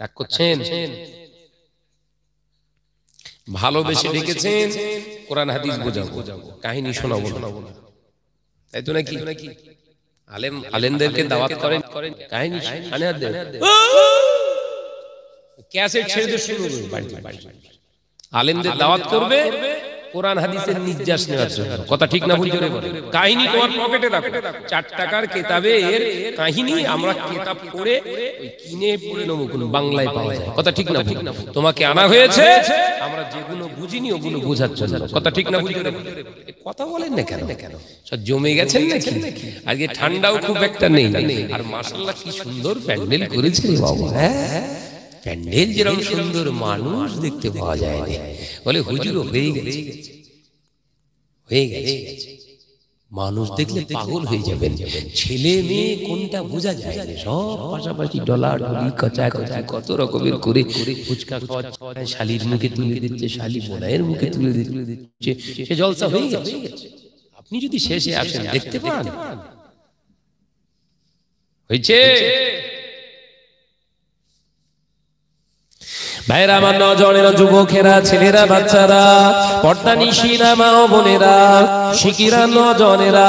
রাগ করছেন? ভালোবেসে ডেকেছেন, কোরআন হাদিস বোঝাবো, কাহিনী শোনাবো না, তাই তো নাকি? আলেমদেরকে দাওয়াত করেন, কাহিনী ক্যাসেট ছেড়ে দিয়ে শুনবে, আলেমদের দাওয়াত করবে কোরআন হাদিসের নির্যাস নেওয়ার জন্য। কথা ঠিক না ভুল? জোরে বলেন। কাহিনী তোমার পকেটে রাখো, 4 টাকার কিতাবের কাহিনী আমরা কিতাব পড়ে কিনে পড়ে নেবো, কোন বাংলায় পাওয়া যায়। কথা ঠিক না ভুল? তোমাকে আনা হয়েছে আমরা যেগুলো বুঝিনি ওগুলো বোঝার জন্য। কথা ঠিক না ভুল? জোরে বলেন। কথা বলেন না কেন? সব জমে গেছেন নাকি? আজকে ঠান্ডাও খুব একটা নেই, আর মাশাআল্লাহ কি সুন্দর প্যান্ডেল করেছে রে বাবা। হ্যাঁ, প্যান্ডেল যেরকম সুন্দর, মানুষ দেখতে পাওয়া যায় না। বলে হুজুর হয়ে গেছে, হয়ে গেছে। মানুষ দেখলে পাগল হয়ে যাবেন। ছেলে মেয়ে কোনটা বোঝা যায় না, সব পাশাপাশি ডলার ডলি কচা কচা কত রকমের করে ফুচকা খাওয়া, শালির মুখে তুলে দিচ্ছে, শালি বোনাইয়ের মুখে তুলে দিচ্ছে, সে জলসা হয়ে গেছে। আপনি যদি শেষে আসেন দেখতে পান হয়েছে। ভাইরা আমার, নজনেরা, যুবকেরা, ছেলেরা, বাচ্চারা, পর্দা নিশিরা, মা ও বোনেরা, শিকিরা, নজনেরা,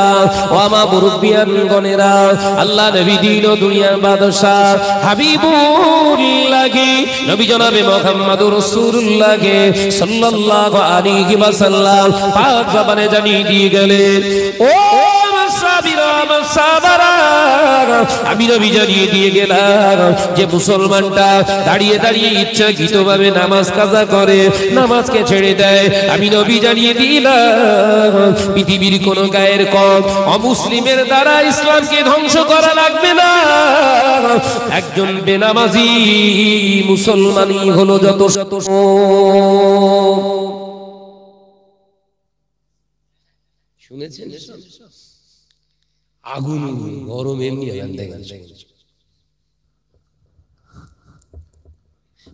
ও আমা মুরব্বিয়ান গনেরা, আল্লাহ নবী দিল দুনিয়ার বাদশা হাবিবুল্লাহ নবী জনাবে মুহাম্মদুর রাসূলুল্লাহ সাল্লাল্লাহু আলাইহি ওয়াসাল্লাম পাক জবানে জানিয়ে দিয়ে গেলেন, ও আমি নবী জানিয়ে দিয়ে গেলাম যে মুসলমানটা দাঁড়িয়ে দাঁড়িয়ে ইচ্ছাকৃতভাবে নামাজ কাজা করে, নামাজকে ছেড়ে দেয়, আমি নবী জানিয়ে দিলাম পৃথিবীর কোন গায়ের কম অমুসলিমের দ্বারা ইসলামকে ধ্বংস করা লাগবে না। একজন বেনামাজি মুসলমানই হলো যত শত। শুনেছেন? আগুন গরম এমনি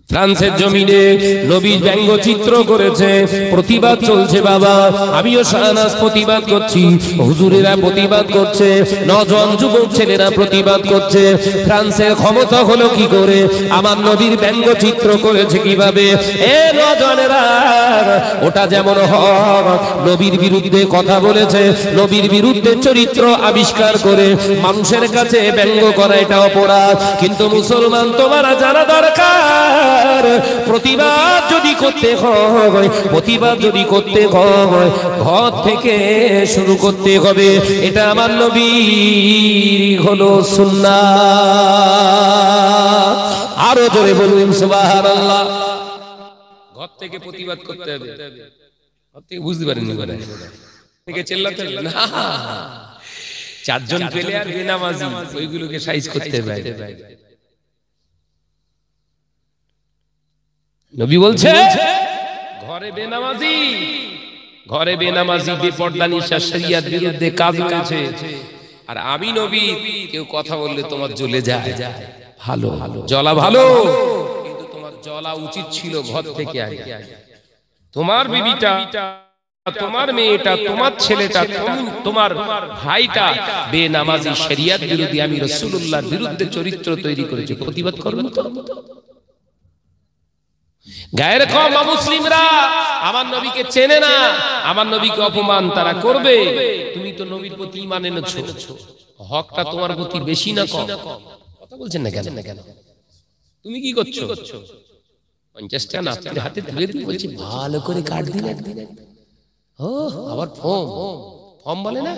ফ্রান্সের জমিনে নবী ব্যঙ্গচিত্র করেছে, প্রতিবাদ চলছে বাবা, আমিও শাহনাজ প্রতিবাদ করছি, হুজুরেরা প্রতিবাদ করছে, নজওয়ান যুবক ছেলেরা প্রতিবাদ করছে। ফ্রান্সের ক্ষমতা হলো কি করে? আমার নবীর ব্যঙ্গচিত্র করেছে কিভাবে? এ নজওয়ানেরা, ওটা যেমন হক নবীর বিরুদ্ধে কথা বলেছে, নবীর বিরুদ্ধে চরিত্র আবিষ্কার করে মানুষের কাছে ব্যঙ্গ করা এটা অপরাধ। কিন্তু মুসলমান তোমারা জানা দরকার, প্রতিবাদ যদি করতে হয়, প্রতিবাদ যদি করতে হয়, ঘর থেকে শুরু করতে হবে। এটা আমার নবীর হলো সুন্নাত। আরো জোরে বলুন সুবহানাল্লাহ। ঘর থেকে প্রতিবাদ করতে হবে। ঘর থেকে বুঝতে পারেননি বলে থেকে চিল্লাতে হবে না। 4 জন প্লেয়ার বেনামাজি, ওইগুলোকে সাইজ করতে হবে। নবী বলছে ঘরে বেনামাজি, ঘরে বেনামাজি, বেপর্দা, নিশা, শরিয়ত বিরুদ্ধে কাজ করেছে। আর আমি নবী, কেউ কথা বললে তোমার জ্বলে যায়, ভালো জ্বলা ভালো, কিন্তু তোমার জ্বলা উচিত ছিল ঘর থেকে আগে। তোমার বিবিটা, তোমার মেয়েটা, তোমার ছেলেটা, তোমার ভাইটা বেনামাজি, শরিয়ত বিরোধী, আমি রাসূলুল্লাহর বিরুদ্ধে চরিত্র তৈরি করেছে, প্রতিবাদ করবে তো। গায়ের কম মুসলিমরা আমার নবীকে চেনে না, আমার নবীকে অপমান তারা করবে। তুমি তো নবীর প্রতি ঈমান এনেছো, হকটা তোমার প্রতি বেশি না কম? কথা বলছেন না কেন? তুমি কি করছো? 50 টাকা নাতির হাতে তুলে দিয়ে বলছি ভালো করে কাট দিন একদিন। ও আবার ফর্ম বলে না,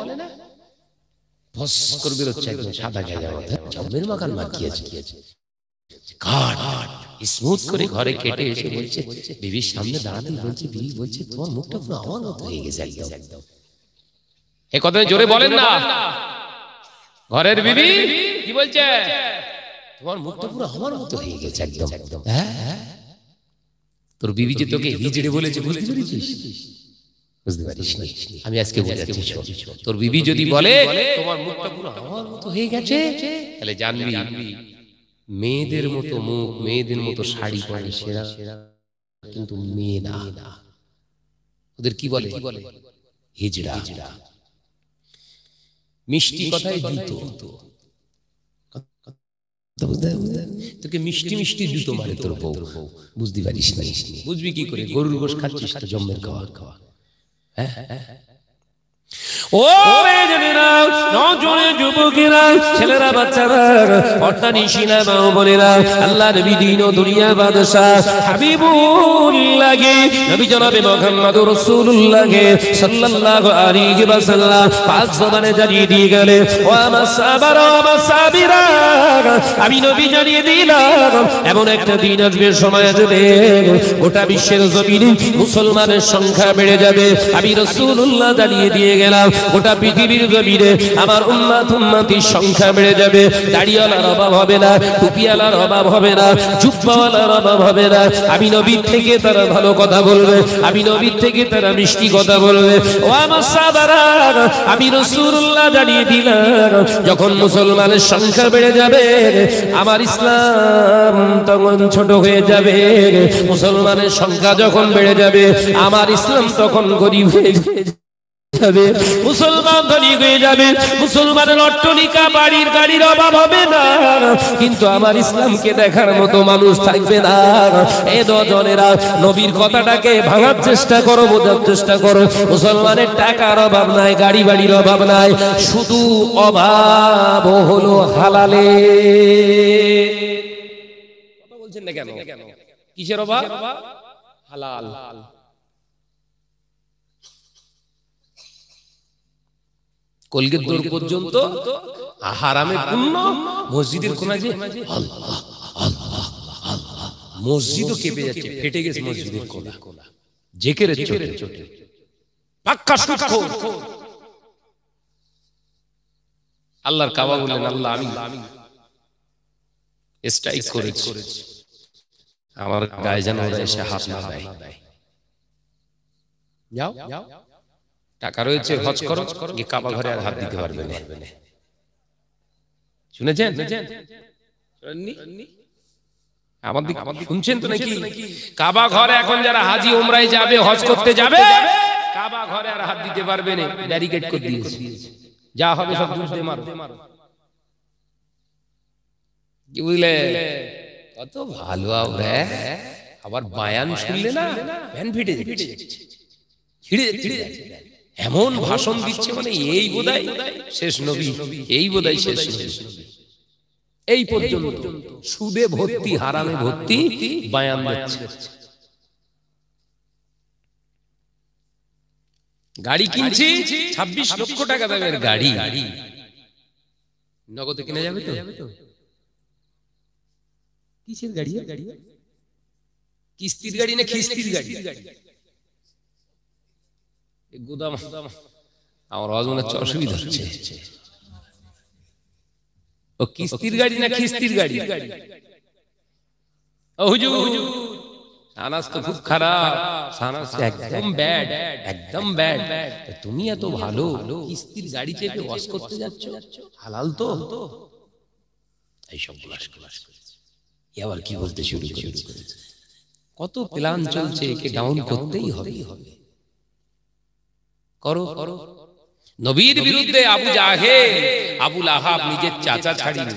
ফস করে বেরোচ্ছে একদম সাদা গায়ে, জমের মাখান মাখিয়েছে, কাট স্মুথ করে ঘরে কেটে এসে বলছে, বিবির সামনে দাঁড়াতে বলছে, বিবি বলছে তোমার মুখটা পুরো আমার মতো হয়ে গেছে একদম। এ কথা জোরে বলেন না। ঘরের বিবি কি বলছে? তোমার মুখটা পুরো আমার মতো হয়ে গেছে একদম। হ্যাঁ, তোর বিবি যে তোকে হিজড়ে বলেছে, বুঝতে পেরেছিস? বুঝতে পারিস নি? আমি আজকে বোঝাচ্ছি। তোর বিবি যদি বলে তোমার মুখটা পুরো আমার মতো হয়ে গেছে, তাহলে জানবি মেয়েদের মতো মুখ, মেয়েদের মতো শাড়ি পরে সেরা, কিন্তু মেয়ে না। ওদের কি বলে? হিজড়া। মিষ্টি কথায় জুতো। তোকে মিষ্টি মিষ্টি জুতো মারে তোর বউ, বুঝতে পারিস না। বুঝবি কি করে? গরুর গোশ খাচ্ছিস তো, জম্মের খাওয়া। ও যুবকেরা, ছেলেরা, বাচ্চারা, পর্দা নিশিনা মা বোনেরা, আল্লাহ নবী দিন ও দুনিয়ার বাদশা হাবিবুল্লাহ নবী জনাবে মুহাম্মদুর রাসূলুল্লাহ সাল্লাল্লাহু আলাইহি ওয়াসাল্লাম পাক জবানে জানিয়ে দিয়ে গেলেন, ও আমার সাহাবারা, আমার সাহাবীরা, আমি নবী জানিয়ে দিলাম এমন একটা দিন আসবে, সময় আসবে, গোটা বিশ্বের জমিনে মুসলমানের সংখ্যা বেড়ে যাবে। আমি রাসূলুল্লাহ জানিয়ে দিয়ে গেলাম গোটা পৃথিবীর জমিনে আমার উম্মতির সংখ্যা বেড়ে যাবে। দাড়িওয়ালার অভাব হবে না, টুপিওয়ালার অভাব হবে না, জুব্বাওয়ালার অভাব হবে না। আমি নবীর থেকে তারা ভালো কথা বলবে, আমি নবীর থেকে তারা মিষ্টি কথা বলবে। ও আমার সাহাবারা, আমি রাসূলুল্লাহ জানিয়ে দিলাম যখন মুসলমানের সংখ্যা বেড়ে যাবে আমার ইসলাম তখন ছোট হয়ে যাবে। মুসলমানের সংখ্যা যখন বেড়ে যাবে আমার ইসলাম তখন গরিব হয়ে যাবে। মুসলমান ধনী হয়ে যাবে, মুসলমানের অট্টালিকা বাড়ির গাড়ির অভাব হবে না, কিন্তু আমার ইসলামকে দেখার মতো মানুষ থাকবে না। এই দজনেরা নবীর কথাটাকে ভাঙার চেষ্টা করো, বোঝার চেষ্টা করো। মুসলমানের টাকার অভাব নাই, গাড়ি বাড়ির অভাব নাই, শুধু অভাব হলো হালালে। কথা বলছেন না কেন? কিসের অভাব? হালাল। কলগেট দূর পর্যন্ত হারামে পূর্ণ, মসজিদের কোনায় যে আল্লাহ আল্লাহ আল্লাহ, মসজিদও কেঁপে যাচ্ছে, ফেটে গেছে মসজিদের কোনা, জেকের চোটে পাক্কা সুদখোর। আল্লাহর কাবা বললেন, আল্লাহ আমি স্ট্রাইক করেছি, আমার গায়ে যেন ওরা এসে হাত না দেয়। যাও, টাকা রয়েছে, হজ করো, গিয়ে কাবা ঘরে আর হাত দিতে পারবে না। শুনেছেন? আমার দিকে শুনছেন তো নাকি? কাবা ঘরে এখন যারা হাজি উমরায় যাবে, হজ করতে যাবে, কাবা ঘরে আর হাত দিতে পারবে না, ব্যারিকেড করে দিয়েছে। যা হবে সব দূর দিয়ে মারো। কি বুঝলে? কত ভালো আমরা, আবার বায়ান শুনলে না প্যান ফেটে যাচ্ছে, ছিঁড়ে যাচ্ছে। এমন ভাষণ দিচ্ছে মানে এই বোধহয় শেষ নবী, এই বোধহয় শেষ নবী। এই পর্যন্ত সুদে ভর্তি, হারামে ভর্তি বায়ান দিচ্ছে। গাড়ি কিনছি 26 লক্ষ টাকা দামের গাড়ি, নগদে কিনে যাবে তো? কিসের গাড়ি? কিস্তির গাড়ি না খিস্তির গাড়ি? গোদাম আমার হজমের অসুবিধা হচ্ছে। ও কিস্তির গাড়ি না খিস্তির গাড়ি? ও হুজুর, সানাস তো খুব খারাপ, সানাস একদম ব্যাড, একদম ব্যাড। তুমি এত ভালো, কিস্তির গাড়ি চেপে ওয়াশ করতে যাচ্ছ, হালাল তো? এইসব ক্লাস করেছে। এবার কি বলতে শুরু করেছে? কত প্ল্যান চলছে, একে ডাউন করতেই হবে। করো। নবীর বিরুদ্ধে আবু জাহেল, আবু লাহাব নিজের চাচা ছাড়িনি,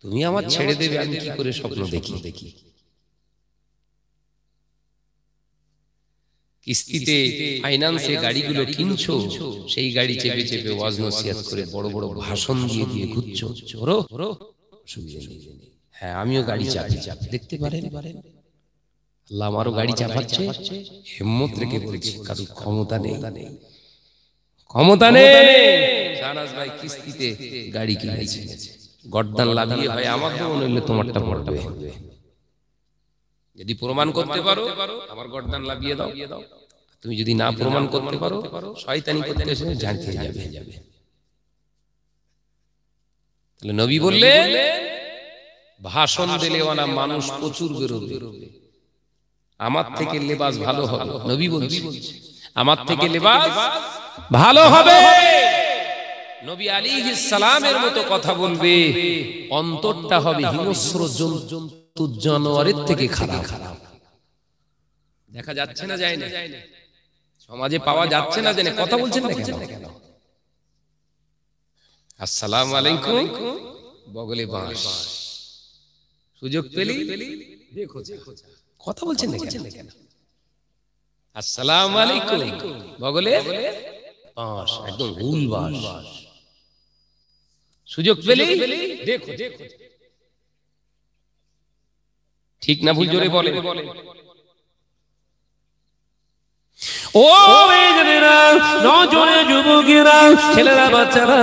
তুমি আমার ছেড়ে দেবে, আমি কি করে স্বপ্ন দেখি? কিস্তিতে ফাইন্যান্সে গাড়িগুলো কিনছো, সেই গাড়ি চেপে চেপে ওয়াজ নসিহত করে বড় বড় ভাষণ দিয়ে ঘুরছো। হ্যাঁ, আমিও গাড়ি চাপি, দেখতে পারেন আল্লাহ আমারও গাড়ি চাপাচ্ছে। হিম্মত রেখে বলছি, কারো ক্ষমতা নেই। শাহনাজ ভাই কিস্তিতে গাড়ি কিনেছে, গর্দান লাগিয়ে ভাই আমার তো মনে হইলে তোমারটা পড়বে। যদি প্রমাণ করতে পারো আমার গর্দান লাগিয়ে দাও, তুমি যদি না প্রমাণ করতে পারো শয়তানি করতে এসে জানতে যাবে। তাহলে নবী বললেন, ভাষণ দিলে ওনা মানুষ প্রচুর বেরোবে, আমার থেকে লেবাস ভালো হবে। নবী বলছে আমার থেকে লেবাস ভালো হবে। নবী আলাইহিস সালামের মতো কথা বলবে, অন্তরটা হবে হিংস্র জন্তু জানোয়ারের থেকে খারাপ। দেখা যাচ্ছে না, যায় না, সমাজে পাওয়া যাচ্ছে না, জেনে কথা বলছেন না কেন? আসসালামু আলাইকুম বগলে বাঁশ, সুযোগ পেলি দেখো, কথা বলছেন না কেন? আসসালামু আলাইকুম বগলে বাস, একদম হুল বাস। সুযোগ পেলি দেখো, ঠিক না ভুল জোরে বলে। ও মেয়েরা, নজরে যুবকেরা, ছেলেরা, বাচ্চারা,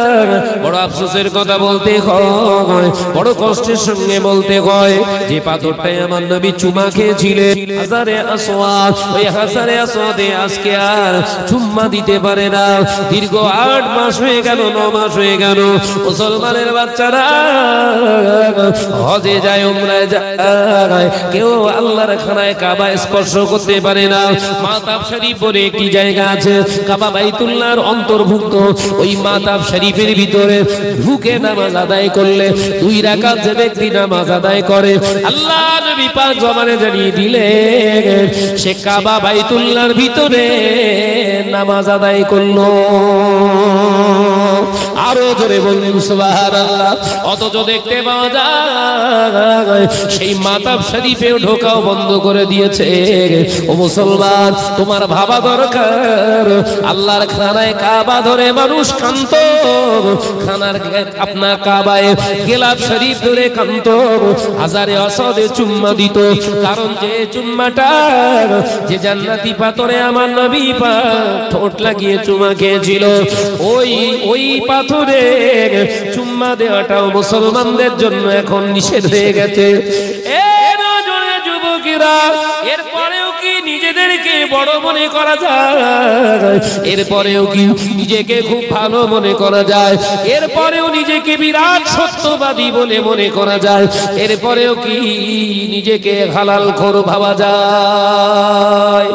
বড় আফসোসের কথা বলতে হয়, বড় কষ্টের সঙ্গে বলতে হয়, যে পাথরটাই আমার নবী চুমা খেয়েছিলেন হাজারে আসওয়াদ, ওই হাজারে আসওয়াদে আজকে আর চুম্মা দিতে পারে না। দীর্ঘ 8 মাস হয়ে গেল, 9 মাস হয়ে গেল। মুসলমানের বাচ্চারা হজে যায়, উমরায় যায়, কেউ আল্লাহর খানায় কাবা স্পর্শ করতে পারে না। মাতাব শরীফ বলে একটি জায়গা আছে, কাবা বাইতুল্লাহর অন্তর্ভুক্ত। ওই মাতাব শরীফের ভিতরে ঢুকে নামাজ আদায় করলে 2 রাকাত যে ব্যক্তি নামাজ আদায় করে, আল্লাহ নবী পাক জবানে জানিয়ে দিলেন সে কাবা বাইতুল্লাহর ভিতরে নামাজ আদায় করলো। আরো জোরে বলুন সুবহানাল্লাহ। অথচ দেখতে পাওয়া যায় সেই মাতাব শরীফে ঢোকাও বন্ধ করে দিয়েছে। ও মুসলমান, তোমার ভাবা দরকার, আল্লাহর খানায় কাবা ধরে মানুষ কান্ত, খানার আপনার কাবায় গিলাফ শরীফ ধরে কান্ত, হাজারে আসওয়াদে চুম্মা দিত। কারণ যে চুম্মাটা, যে জান্নাতি পাথরে আমার নবী পাক ঠোঁট লাগিয়ে চুমা খেয়েছিল, ওই পাথরে চুম্মা দেওয়াটাও মুসলমানদের জন্য এখন নিষেধ হয়ে গেছে। যুবকেরা, এরপরেও কি নিজেদেরকে বড় মনে করা যায়? এরপরেও কি নিজেকে খুব ভালো মনে করা যায়? এরপরেও নিজেকে বিরাট সত্যবাদী বলে মনে করা যায়? এরপরেও কি নিজেকে হালাল খোর ভাবা যায়?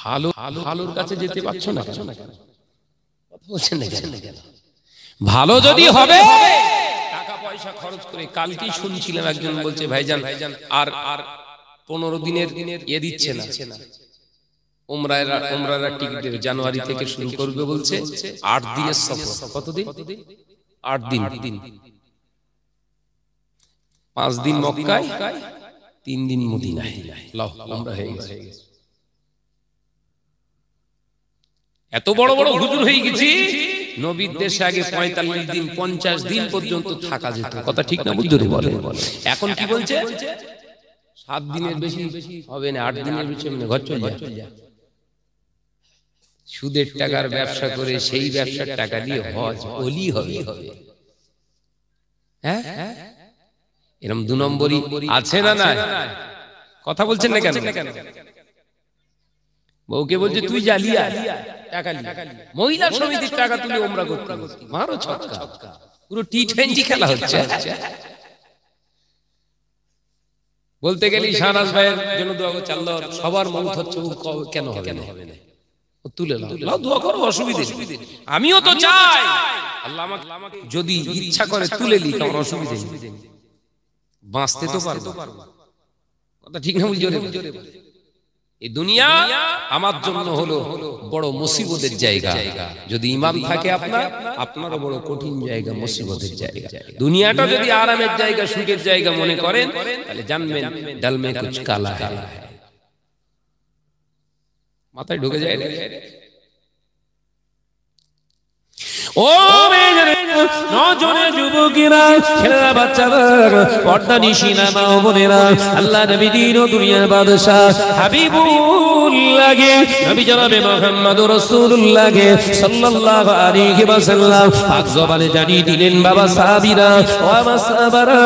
ভালো ভালোর কাছে যেতে পারছো না কেন? বলছেন না কেন? ভালো যদি হবে টাকা পয়সা খরচ করে, কালকেই শুনছিলাম একজন বলছে ভাইজান আর 15 দিনের দিচ্ছে না, উমরার টিকিট জানুয়ারি থেকে শুরু করবে বলছে, 8 দিনের সফর। কতদিন? 8 দিন। 5 দিন মক্কায়, 3 দিন মদিনায়। উমরা হয়ে গেছে। এত বড় বড় হুজুর হয়ে গেছি, নবীর দেশে আগে 45 দিন 50 দিন পর্যন্ত থাকা যেত। কথা ঠিক না বুঝতে বলে? এখন কি বলছে? 7 দিনের বেশি হবে না, 8 দিনের বেশি হবে না, ঘর চলে যায়। সুদের টাকার ব্যবসা করে সেই ব্যবসার টাকা দিয়ে হজ ওলি হবে। হ্যাঁ, এরকম 2 নম্বরই আছে না? না, কথা বলছেন না কেন? বউকে বলছে তুই জালিয়া টাকা নিয়ে, মহিলা সমিতির টাকা তুলে উমরা করতে, মারো ছক্কা। পুরো টি20 খেলা হচ্ছে। বলতে গেলি শাহনাজ ভাইয়ের জন্য দোয়া করছে, আল্লাহ সবার মন হচ্ছে, কেন হবে না? তুলে নাও, দোয়া করো, অসুবিধা নেই। আমিও তো চাই আল্লাহ আমাকে যদি ইচ্ছা করে তুলে নি, তোমার অসুবিধা নেই, বাঁচতে তো পারবো। কথা ঠিক না বুঝলে? এই দুনিয়া আমার জন্য হলো বড় মুসিবতের জায়গা। যদি ঈমান থাকে আপনারও বড় কঠিন জায়গা, মুসিবতের জায়গা। দুনিয়াটা যদি আরামের জায়গা, সুখের জায়গা মনে করেন, তাহলে জানবেন ডাল মে কুছ কালা है। মাথায় ঢুকে যায়। ও নজরে যুবকেরা, ছেলেরা, বাচ্চারা, পর্দা নিশিনা মা ও বোনেরা, আল্লাহ নবী দিন ও দুনিয়ার বাদশা হাবিবুল্লাহ নবী জনাবে মুহাম্মদুর রাসূলুল্লাহ সাল্লাল্লাহু আলাইহি ওয়াসাল্লাম পাক জবানে জানিয়ে দিলেন, বাবা সাহাবীরা ও আমার সাহাবারা,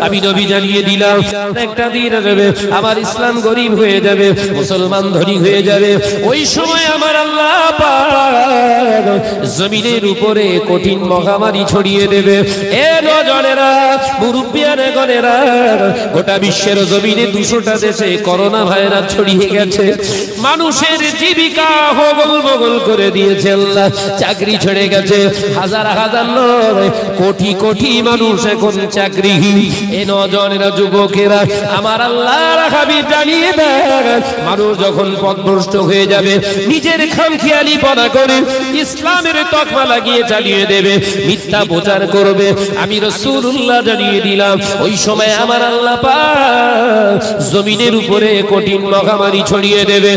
আমি নবী জানিয়ে দিলাম একটা দিন আসবে আমার ইসলাম গরীব হয়ে যাবে, মুসলমান ধনী হয়ে যাবে। ওই সময় আমার আল্লাহ পাক জমিনের উপরে কঠিন মহামারী ছড়িয়ে দেবে। এ নজনেরা, মুরব্বিয়ানে গনেরা, গোটা বিশ্বের জমিনে 200টা দেশে করোনা ভাইরাস ছড়িয়ে গেছে। মানুষের জীবিকা হগল বগল করে দিয়েছে আল্লাহ। চাকরি ছেড়ে গেছে হাজার হাজার লোক, কোটি কোটি মানুষ এখন চাকরিহীন। এ নজনেরা, যুবকেরা, আমার আল্লাহর হাবিব জানিয়ে দেন, মানুষ যখন পথভ্রষ্ট হয়ে যাবে, নিজের খামখেয়ালি পনা করে ইসলামের তকমা লাগিয়ে চালিয়ে দেবে, মিথ্যা প্রচার করবে, আমি রাসূলুল্লাহ জানিয়ে দিলাম, ওই সময় আমার আল্লাহ পাক জমিনের উপরে কঠিন মহামারী ছড়িয়ে দেবে।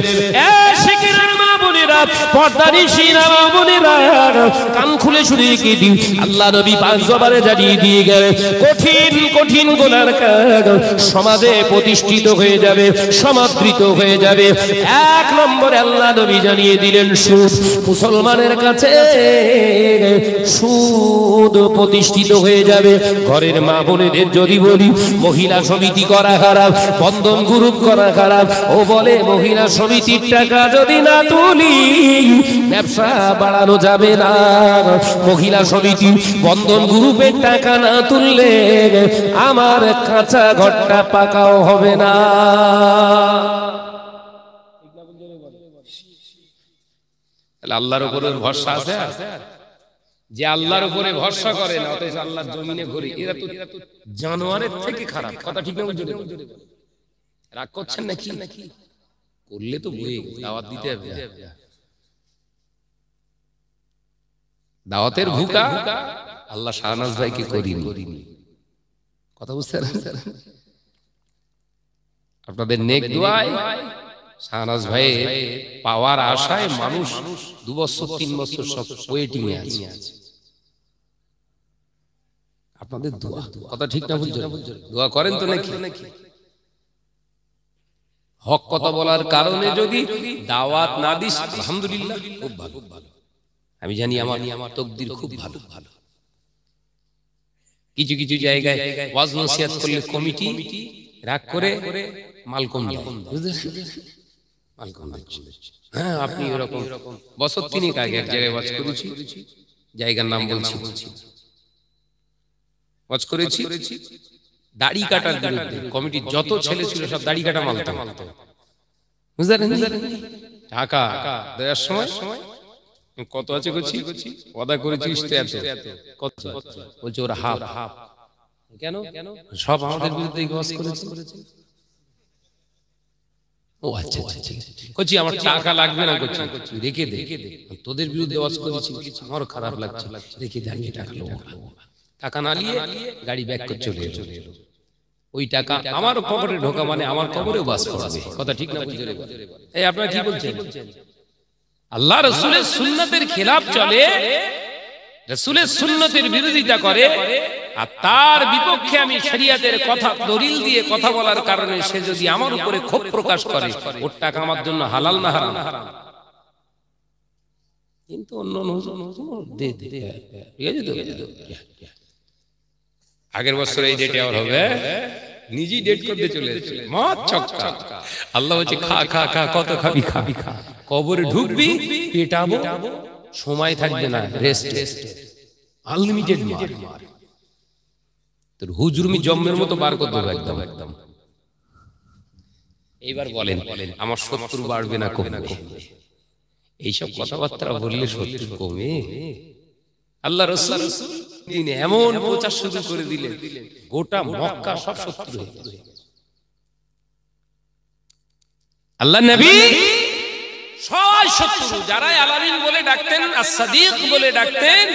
কান খুলে শুনে কি দিন, আল্লাহ নবী পাঁচ জবানে জানিয়ে দিয়ে গেলেন, কঠিন কঠিন গুনার কাজ সমাজে প্রতিষ্ঠিত হয়ে যাবে, সমাদৃত হয়ে যাবে। এক নম্বরে আল্লাহ নবী জানিয়ে দিলেন সুদ। মুসলমানের কাছে সুদ প্রতিষ্ঠিত হয়ে যাবে। ঘরের মা বোনেদের যদি বলি মহিলা সমিতি করা খারাপ, বন্ধন গ্রুপ করা খারাপ, ও বলে মহিলা সমিতির টাকা যদি না তুলি ব্যবসা বাড়ানো যাবে না। মহিলা সমিতি বন্ধন গ্রুপের টাকা না তুললে আমার কাঁচা ঘরটা পাকাও হবে না। আল্লাহর উপরে ভরসা আছে, যে আল্লাহর উপরে ভরসা করে না অথচ আল্লাহর জমিনে ঘুরে, এরা তো জানোয়ারের থেকে খারাপ। কথা ঠিক না? রাগ করছেন নাকি? করলে তো বই দাওয়াত দিতে হবে। দাওয়াতের ভুকা আল্লাহ শাহনাজ ভাইকে করিনি। কথা বুঝতে পারছেন? আপনাদের নেক দুআয় শাহনাজ ভাই পাওয়ার আশায় মানুষ 2 বছর 3 বছর সব ওয়েটিং এ আছে। আপনাদের দোয়া, কথা ঠিক না? দোয়া করেন তো নাকি? হক কথা বলার কারণে যদি দাওয়াত না দিস, আলহামদুলিল্লাহ, খুব ভালো। আমি জানি আমার তকদির খুব ভালো। কিছু কিছু জায়গায় ওয়াজ নসিহত করলে কমিটি রাগ করে মাল কম দেয়, মাল কম দিচ্ছে। হ্যাঁ, আপনি এরকম বছর 3 আগে এক জায়গায় ওয়াজ করেছি, জায়গার নাম বলছি, ওয়াজ করেছি দাড়ি কাটার বিরুদ্ধে। কমিটির যত ছেলে ছিল সব দাড়ি কাটা মালতো, বুঝলেন? টাকা দেওয়ার সময় কত আছে করছি, ওয়াদা করেছিস তো এত, কত বলছে ওরা হাফ। কেন? সব আমাদের বিরুদ্ধে ওয়াজ করেছে। ও আচ্ছা আচ্ছা, করছি আমার টাকা লাগবে না, করছি রেখে দে, তোদের বিরুদ্ধে ওয়াজ করেছি, আমারও খারাপ লাগছে, রেখে দে, আমি টাকা নেবো। টাকা না নিয়ে গাড়ি ব্যাক করে চলে এলো। ওই টাকা আমার কবরে ঢোকা মানে আমার কবরেও বাস করবে। কথা ঠিক না? এই আপনারা কি বলছেন? আল্লাহ রাসূলের সুন্নাতের খেলাফ চলে, রাসূলের সুন্নাতের বিরোধিতা করে, আর তার বিপক্ষে আমি শরীয়তের কথা দলিল দিয়ে কথা বলার কারণে সে যদি আমার উপরে ক্ষোভ প্রকাশ করে, ওর টাকা আমার জন্য হালাল না হারাম? কিন্তু অন্য দে দে, ঠিক আছে তো? আগের বছর এই ডেটে আর হবে, নিজেই ডেট করতে চলে এসেছে, মত ছক্কা। আল্লাহ বলছে খা খা খা, কত খাবি খা, কবরে ঢুকবি, পেটাবো, সময় থাকবে না, রেস্ট, আনলিমিটেড মার। তোর হুজুরমি জম্মের মতো বার করতে হবে একদম। এইবার বলেন আমার শত্রু বাড়বে না কমবে? এইসব কথাবার্তা বললে শত্রু কমে? আল্লাহ রাসূল তিনি এমন প্রচার শুরু করে দিলেন, গোটা মক্কা সব শত্রু হয়ে গেল। আল্লাহ নবী সবাই শত্রু, যারা আলামিন বলে ডাকতেন, as-সাদিক বলে ডাকতেন,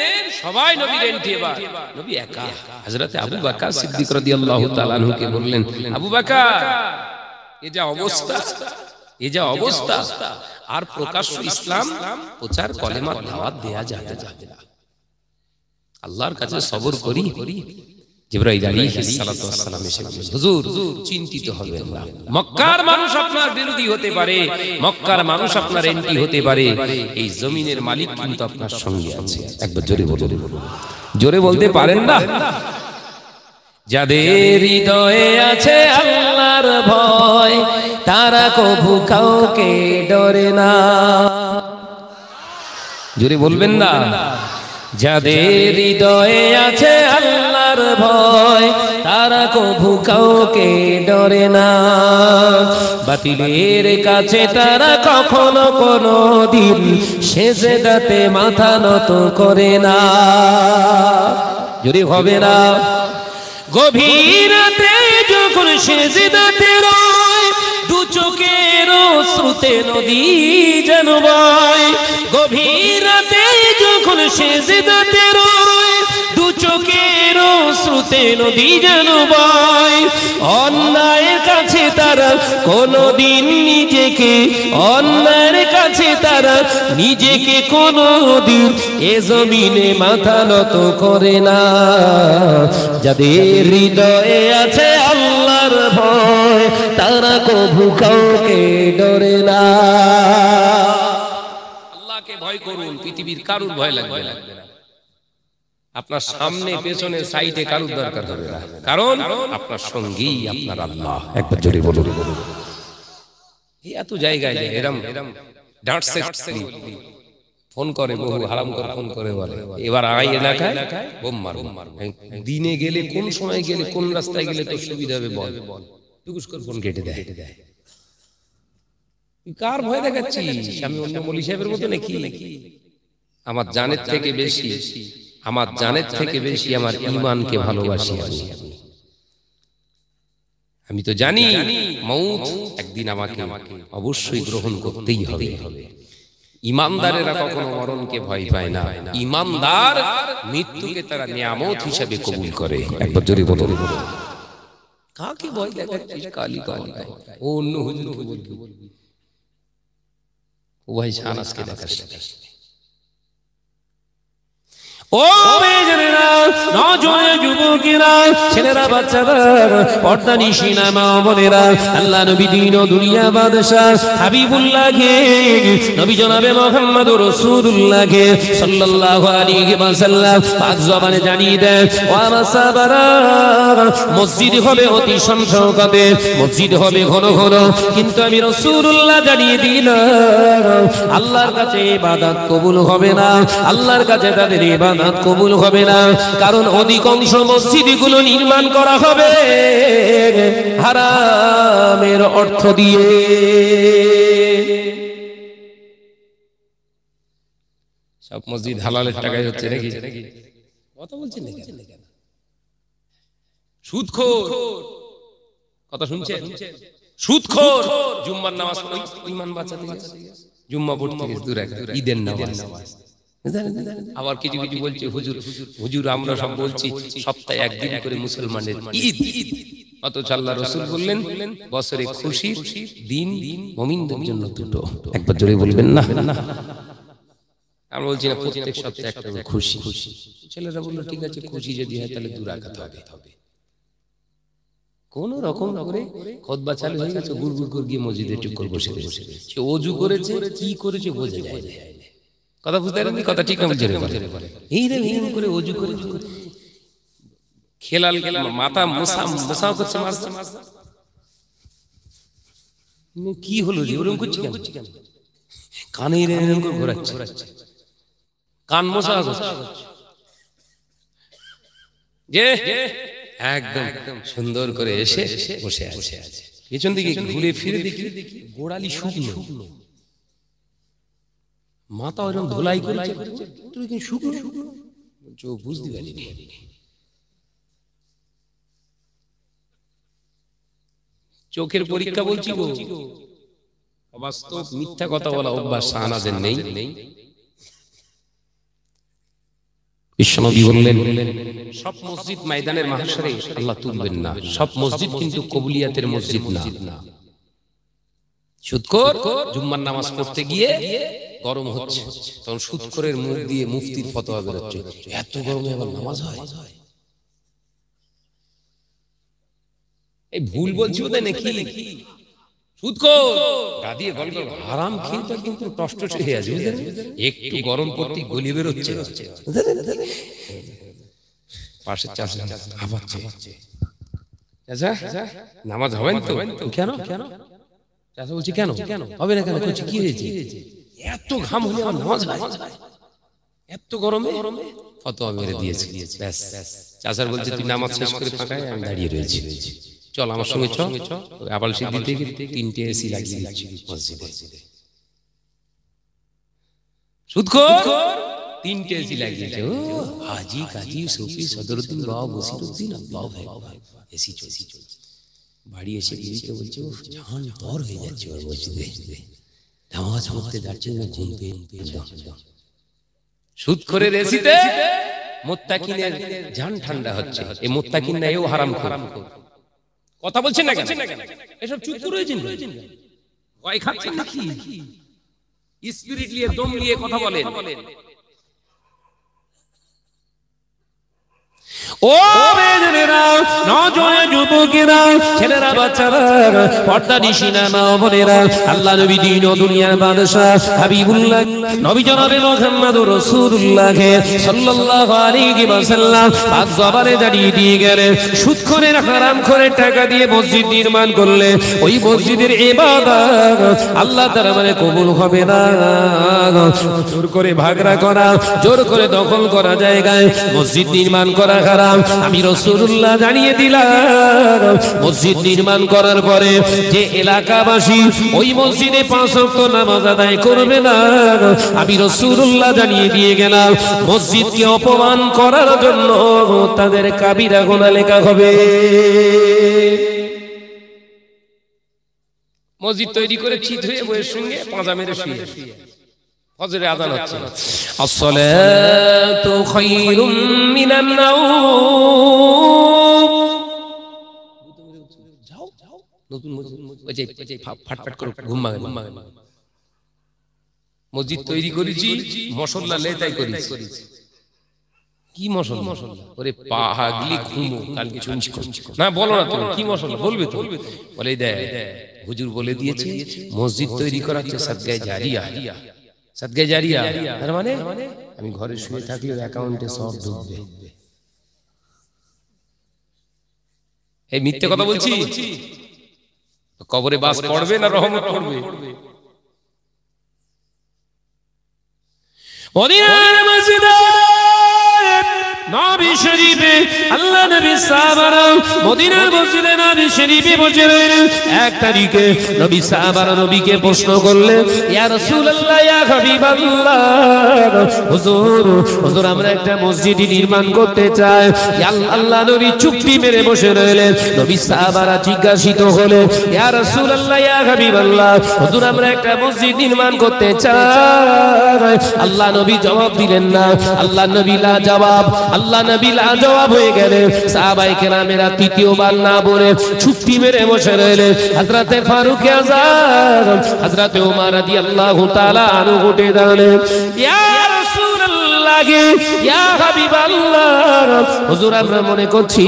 সবাই নবীর এন্টি। এবার নবী একা। হযরতে আবু বকর সিদ্দিক রাদিয়াল্লাহু তাআলা আনহুকে বললেন, আবু বকর, এই যা অবস্থা, আর প্রকাশ্য ইসলাম প্রচার কলেমা দাওয়াত দেয়া যাবে না। আল্লাহর কাছে সবর করি। জিবরাইল আলাইহিস সালাতু ওয়াস সালাম এসে বললেন, হুজুর চিন্তিত হবেন না, মক্কার মানুষ আপনার বিরোধী হতে পারে, মক্কার মানুষ আপনার এন্টি হতে পারে, এই জমিনের মালিক কিন্তু আপনার সঙ্গে আছে। একবার জোরে বলুন, জোরে বলতে পারেন না? যাদের হৃদয়ে আছে আল্লাহর ভয়, তারা কভু কাউকে ডরে না। জোরে বলবেন না? যাদের হৃদয়ে আছে আল্লাহর ভয় তারা কভু কাউকে ডরে না, বাতিলের কাছে তারা কখনো কোনো দিন সেজদাতে মাথা নত করে না। যদি হবে না গভীর রাতে যখন সেজদাতে রয় দু চোখের শ্রুতে নদী যেন বয়, গভীর রাতে যখন সেজদাতে রয় দু চোখের শ্রুতে নদী যেন বয়, অন্যায়ের কাছে তারা কোনদিন নিজেকে, অন্যায়ের কাছে তারা নিজেকে কোনদিন এ জমিনে মাথা নত করে না। যাদের হৃদয়ে আছে আল্লাহর ভয় তারা কভু কাউকে ডরে না। আল্লাহকে ভয় করুন, পৃথিবীর কারুর ভয় লাগবে না। আপনার সামনে পেছনে সাইডে কারুর দরকার হবে না, কারণ আপনার সঙ্গী আপনার আল্লাহ। একবার জোরে বলুন। এত জায়গায় এরম ডাঁটছে ফোন করে, বহু হারাম করে ফোন করে বলে এবার আই এলাকায় বোম মারো। দিনে গেলে কোন সময় গেলে কোন রাস্তায় গেলে তো সুবিধা হবে বল, টুকুস করে ফোন কেটে দেয়। কার ভয় দেখাচ্ছিস? আমি অন্য মৌলী সাহেবের মতো নাকি? আমার জানের থেকে বেশি, আমার জানের থেকে বেশি আমার ঈমানকে ভালোবাসি আমি তো জানি মউত একদিন আমাকে অবশ্যই গ্রহণ করতেই হবে। ঈমানদারেরা কখনো মরণকে ভয় পায় না, ঈমানদার মৃত্যুকে তারা নিয়ামত হিসেবে কবুল করে। একবার জোরে বলুন। কাকে ভয় দেখাচ্ছিস? কালি কালি ও অন্য হুজুরকে বলবি, ও ভাই শাহনাজকে দেখাস। ও বেজরেরা, নজরে যুবকেরা, ছেলেরা, বাচ্চারা, পর্দানিশিনা মা বোনেরা, আল্লাহ নবী দিন ও দুনিয়া বাদশাহ হাবিবুল্লাহকে, নবী জনাবে মুহাম্মদুর রাসূলুল্লাহকে সাল্লাল্লাহু আলাইহি ওয়াসাল্লাম পাক জবানে জানিয়ে দেন, ও আমার সাহাবারা, মসজিদ হবে অতি সংখ্যকে, মসজিদ হবে ঘন ঘন, কিন্তু আমি রাসূলুল্লাহ জানিয়ে দিলাম আল্লাহর কাছে ইবাদত কবুল হবে না, আল্লাহর কাছে তাদের ইবাদত কবুল হবে না, কারণ অধিকাংশ মসজিদগুলো নির্মাণ করা হবে হারামের অর্থ দিয়ে। সব মসজিদ হালালের টাকায় হচ্ছে নাকি? কথা বলছেন নাকি? সুদখোর কথা শুনছেন? সুদখোর জুম্মার নামাজ পড়ে ঈমান বাঁচাতে গেছে, জুম্মা পড়তে গেছে দূর একটা ঈদের নামাজ। আবার কিছু কিছু বলছে হুজুর হুজুর আমরা সব বলছি সপ্তাহে একদিন করে মুসলমানের ঈদ, অথচ আল্লাহ রাসূল বললেন বছরে খুশির দিন মুমিনদের জন্য দুটো। একবার জোরে বলবেন না? আমরা বলছি না প্রত্যেক সপ্তাহে একটা খুশি। ছেলেরা বললো ঠিক আছে খুশি যদি হয় তাহলে 2 রাকাত হবে। কোন রকম করে খুতবা চালু হয়ে গেছে, গুড়গুড় করে গিয়ে মসজিদে চুপ করে বসে বসে সে ওযু করেছে কি করেছে বোঝা যায় না। কথা বুঝতে পারেননি? কথা ঠিক না বলছে? এই রে এই করে ওযু করে খেলাল মাথা মোসা করছে, কি হলো রে ওরকম করছে কেন? কানে এরকম করে ঘোরাচ্ছে, কান মোসা করছে যে একদম সুন্দর করে এসে বসে আছে। পেছন দিকে ঘুরে ফিরে দেখি গোড়ালি শুকনো, মাথা ওরকম ধোলাই করেছে, তুই কি শুকনো চোখ বুঝতে পারিনি। চোখের পরীক্ষা বলছি গো, বাস্তব মিথ্যা কথা বলা অভ্যাস শাহনাজের নেই। বিশ্বনবী বললেন সব মসজিদ ময়দানের মাহশরে আল্লাহ তুলবেন না, সব মসজিদ কিন্তু কবুলিয়াতের মসজিদ না। সুদখোর জুম্মার নামাজ পড়তে গিয়ে গরম হচ্ছে, তখন সুদখোরের মুখ দিয়ে মুফতির ফতোয়া বের হচ্ছে, এত গরমে আবার নামাজ হয়? এই ভুল বলছি ওদের নাকি? সুদখোর গা দিয়ে গল্প হারাম খেয়ে তো কিন্তু নষ্ট হয়ে আছে, একটু গরম পড়তে গলি বের হচ্ছে। পাশে চাচা আবার চাচা নামাজ হবে না তো? কেন চাচা বলছি কেন হবে না? কেন বলছি কি হয়েছে? এত ঘাম হলে আমার নামাজ হয়? এত গরমে ফতোয়া মেরে দিয়েছে। ব্যাস, চাচার বলছে তুই নামাজ শেষ করে ফাঁকায়, আমি দাঁড়িয়ে রয়েছি, চল আমার সঙ্গে চল। আবাল সিদ্ধি থেকে 3টে এসি লাগিয়ে দিচ্ছি মসজিদে। সুদখোর 3টে এসি লাগিয়েছে। ও হাজি কাজী সুফি সদরুদ্দিন বাবা বসিরুদ্দিন আল্লাহ ভাই এসি চলছে। বাড়ি এসে বিবিকে বলছে ও জান দর হয়ে যাচ্ছে ওর মসজিদে, নামাজ পড়তে যাচ্ছে না, ঘুম পেয়ে সুদখোরের এসিতে মুত্তাকিনের জান ঠান্ডা হচ্ছে। এই মুত্তাকিন না, এও হারামখোর। কথা বলছেন না কেন? এসব চুপ করে রয়েছেন, ভয় খাচ্ছেন নাকি? স্পিরিট নিয়ে দম নিয়ে কথা বলেন। ও মেয়েরা, নজওয়ান যুবকেরা, ছেলেরা, বাচ্চারা, পর্দা নিশিনা মা বোনেরা, আল্লাহ নবী দিন ও দুনিয়ার বাদশা হাবিবুল্লাহ নবী জনাবে মুহাম্মদুর রাসূলুল্লাহ সাল্লাল্লাহু আলাইহি ওয়াসাল্লাম পাক জবানে দাঁড়িয়ে দিয়ে গেলেন, সুদখোরের হারামখোরের টাকা দিয়ে মসজিদ নির্মাণ করলে ওই মসজিদের ইবাদত আল্লাহ দরবারে কবুল হবে না। জোর করে ভাগরা করা, জোর করে দখল করা জায়গায় মসজিদ নির্মাণ করা হারাম। আমি রাসূলুল্লাহ জানিয়ে দিলাম, মসজিদ নির্মাণ করার পরে যে এলাকাবাসী ওই মসজিদে 5 ওয়াক্ত নামাজ আদায় করবে না, আমি রাসূলুল্লাহ জানিয়ে দিয়ে গেলাম মসজিদকে অপমান করার জন্য তাদের কাবিরা গুনাহ লেখা হবে। মসজিদ তৈরি করে চিত হয়ে বইয়ের সঙ্গে পাঁজা মেরে শুয়ে, ফজরে আযান হচ্ছে, আসসালাতু খায়রুম মিনান নাওম। যাও নতুন মসজিদ ফাটফাট করে ঘুম ভাঙে। মসজিদ তৈরি করেছি, মশল্লা লেতাই করেছি। কি মশল্লা? ওরে পাহাগলি ঘুমো, কালকে শুনছি না, বলো না তুমি কি মশল্লা বলবে তো? বলে দেখ হুজুর বলে দিয়েছে মসজিদ তৈরি করা হচ্ছে সাদগায়ে জারিয়া। সাদগায়ে জারিয়া তার মানে আমি ঘরে শুয়ে থাকলে অ্যাকাউন্টে সব ঢুকবে। এই মিথ্যে কথা বলছি? কবরে বাস পড়বে না রহমত পড়বে? মদিনার মসজিদে নবী শরীফে আল্লাহ নবী সাহাবারা মদিনার মসজিদে নবী শরীফে বসে রইলেন। 1 তারিখে নবী সাহাবারা নবীকে প্রশ্ন করলেন, ইয়া রাসূলুল্লাহ, ইয়া হাবিবাল্লাহ, হুজুর হুজুর আমরা একটা মসজিদ নির্মাণ করতে চাই। আল্লাহ নবী চুপটি মেরে বসে রইলেন। নবী সাহাবারা জিজ্ঞাসিত হলেন, ইয়া রাসূলুল্লাহ, ইয়া হাবিবাল্লাহ, হুজুর আমরা একটা মসজিদ নির্মাণ করতে চাই। আল্লাহ নবী জবাব দিলেন না। আল্লাহ নবী লা জবাব, আল্লাহ নবী লা জবাব হয়ে গেলেন। সাহাবায়ে কেরামেরা তৃতীয়বার না বলে চুপটি মেরে বসে রইলেন। হযরতে ফারুক আযম, হযরতে ওমর রাদিয়াল্লাহু তাআলা আনহু উঠে দাঁড়ালেন, ইয়া রাসূলুল্লাহ, ইয়া হাবিবাল্লাহ, হুজুর আমরা মনে করছি,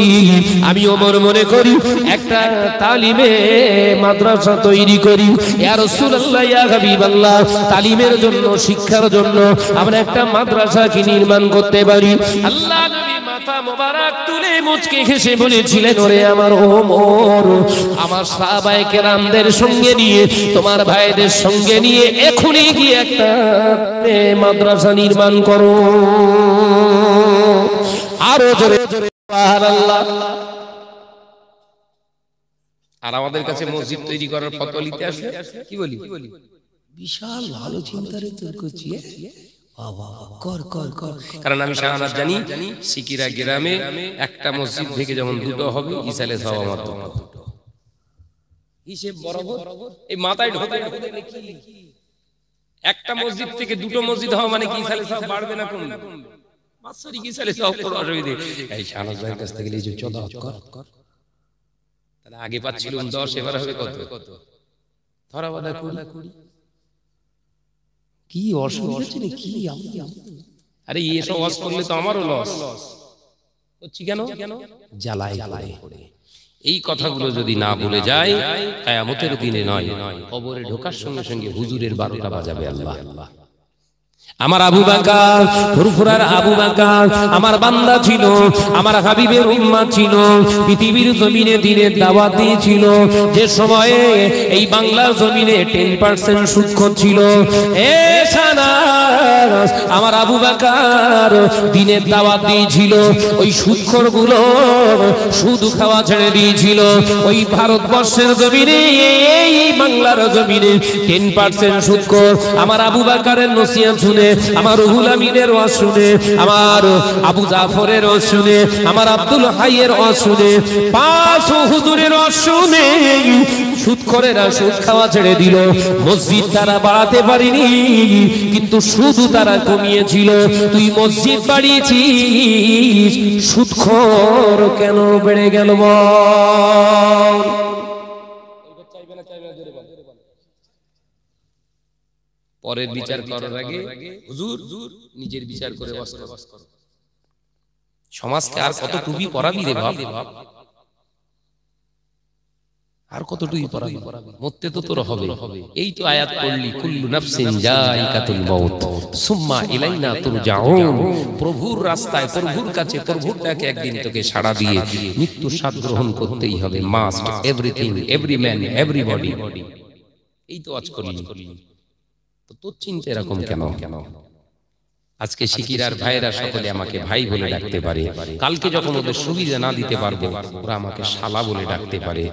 আমি ওমর মনে করি একটা তালিমে মাদ্রাসা তৈরি করি। ইয়া রাসূলুল্লাহ, ইয়া হাবিবাল্লাহ, তালিমের জন্য, শিক্ষার জন্য আমরা একটা মাদ্রাসা কি নির্মাণ করতে পারি? আল্লাহ নবী মাথা মোবারক তুলে মুচকে হেসে বলেছিলেন, ওরে আমার ওমর, আমার সাহাবায়ে কেরামদের সঙ্গে নিয়ে, তোমার ভাইদের সঙ্গে নিয়ে এখনই গিয়ে একটা মাদ্রাসা নির্মাণ করো। আরো জোরে জোরে সুবহানাল্লাহ। আর আমাদের কাছে মসজিদ তৈরি করার ফতোয়া নিতে আসলে কি বলি? বিশাল ভালো চিন্তারে তৈরি করছি, কারণ আমি শাহানাত জানি সিকিরা গ্রামে একটা মসজিদ থেকে যেমন 2টো হবে, ইসালে সওয়া মাত্র 2টো। হিসেব বরাবর এই মাথায় ঢোকে কি একটা মসজিদ থেকে 2টো মসজিদ হওয়া মানে কি ইসালে সওয়া বাড়বে না কমবে? বাৎসরিক ইসালে সওয়া কোনো অসুবিধা নেই। এই শাহানাত ভাইয়ের কাছ থেকে এই যে 14 কর, তাহলে আগে পাচ্ছিলাম 10, এবার হবে কত? ধরা বাঁধা 20। কি অসুবিধা ছিল কি? আরে এসব ওয়াজ করলে তো আমারও লস হচ্ছে। কেন? জ্বালায় পড়ে। এই কথাগুলো যদি না ভুলে যায়, কিয়ামতের দিনে নয়, কবরে ঢোকার সঙ্গে সঙ্গে হুজুরের 12টা বাজাবে আল্লাহ। আমার আবু বকর, ফুরফুরার আবু বকর আমার বান্দা ছিল, আমার হাবিবের উম্মত ছিল, পৃথিবীর জমিনে দ্বীনের দাওয়াত দিয়েছিল। যে সময়ে এই বাংলার জমিনে 10% সুদখোর ছিল। এ সানা আমার আবু বকর দিনের দাওয়াত দিয়েছিল, ওই সুদখোর গুলো সুদ খাওয়া ছেড়ে দিয়েছিল। ওই ভারতবর্ষের জমিনে, এই বাংলার জমিনে 10% সুদখোর আমার আবু বকরের নসিহত শুনে, আমার রুহুল আমিনের ওয়াজ শুনে, আমার আবু জাফরের ওয়াজ শুনে, আমার আব্দুল হাইয়ের ওয়াজ শুনে, 5 হুজুরের ওয়াজ শুনে সুদখোরেরা সুদ খাওয়া ছেড়ে দিল। মসজিদ তারা বাড়াতে পারেনি, কিন্তু সুদ তারা কমিয়েছিল। তুই মসজিদ বাড়িয়েছিস, সুদখোর কেন বেড়ে গেল বল? পরের বিচার করার আগে হুজুর নিজের বিচার করে বাস করো। সমাজকে আর কত টুপি পরাবি রে বাপ, আর কত টুপি পরাবি? মরতে তো তোর হবে। এই তো আয়াত পড়লি, কুল্লু নাফসিন যায়িকাতুল মাউত সুম্মা ইলাইনা তুরজাউন। প্রভুর রাস্তায়, প্রভুর কাছে, প্রভুর ডাকে একদিন তোকে সাড়া দিয়ে মৃত্যুর স্বাদ গ্রহণ করতেই হবে। Must, everything, every man, everybody. এই তো আজ করলি। তো তোর চিন্তা এরকম কেন? আজকে শিকিরার ভাইরা সকলে আমাকে ভাই বলে ডাকতে পারে, কালকে যখন ওদের সুবিধা না দিতে পারবো ওরা আমাকে শালা বলে ডাকতে পারে।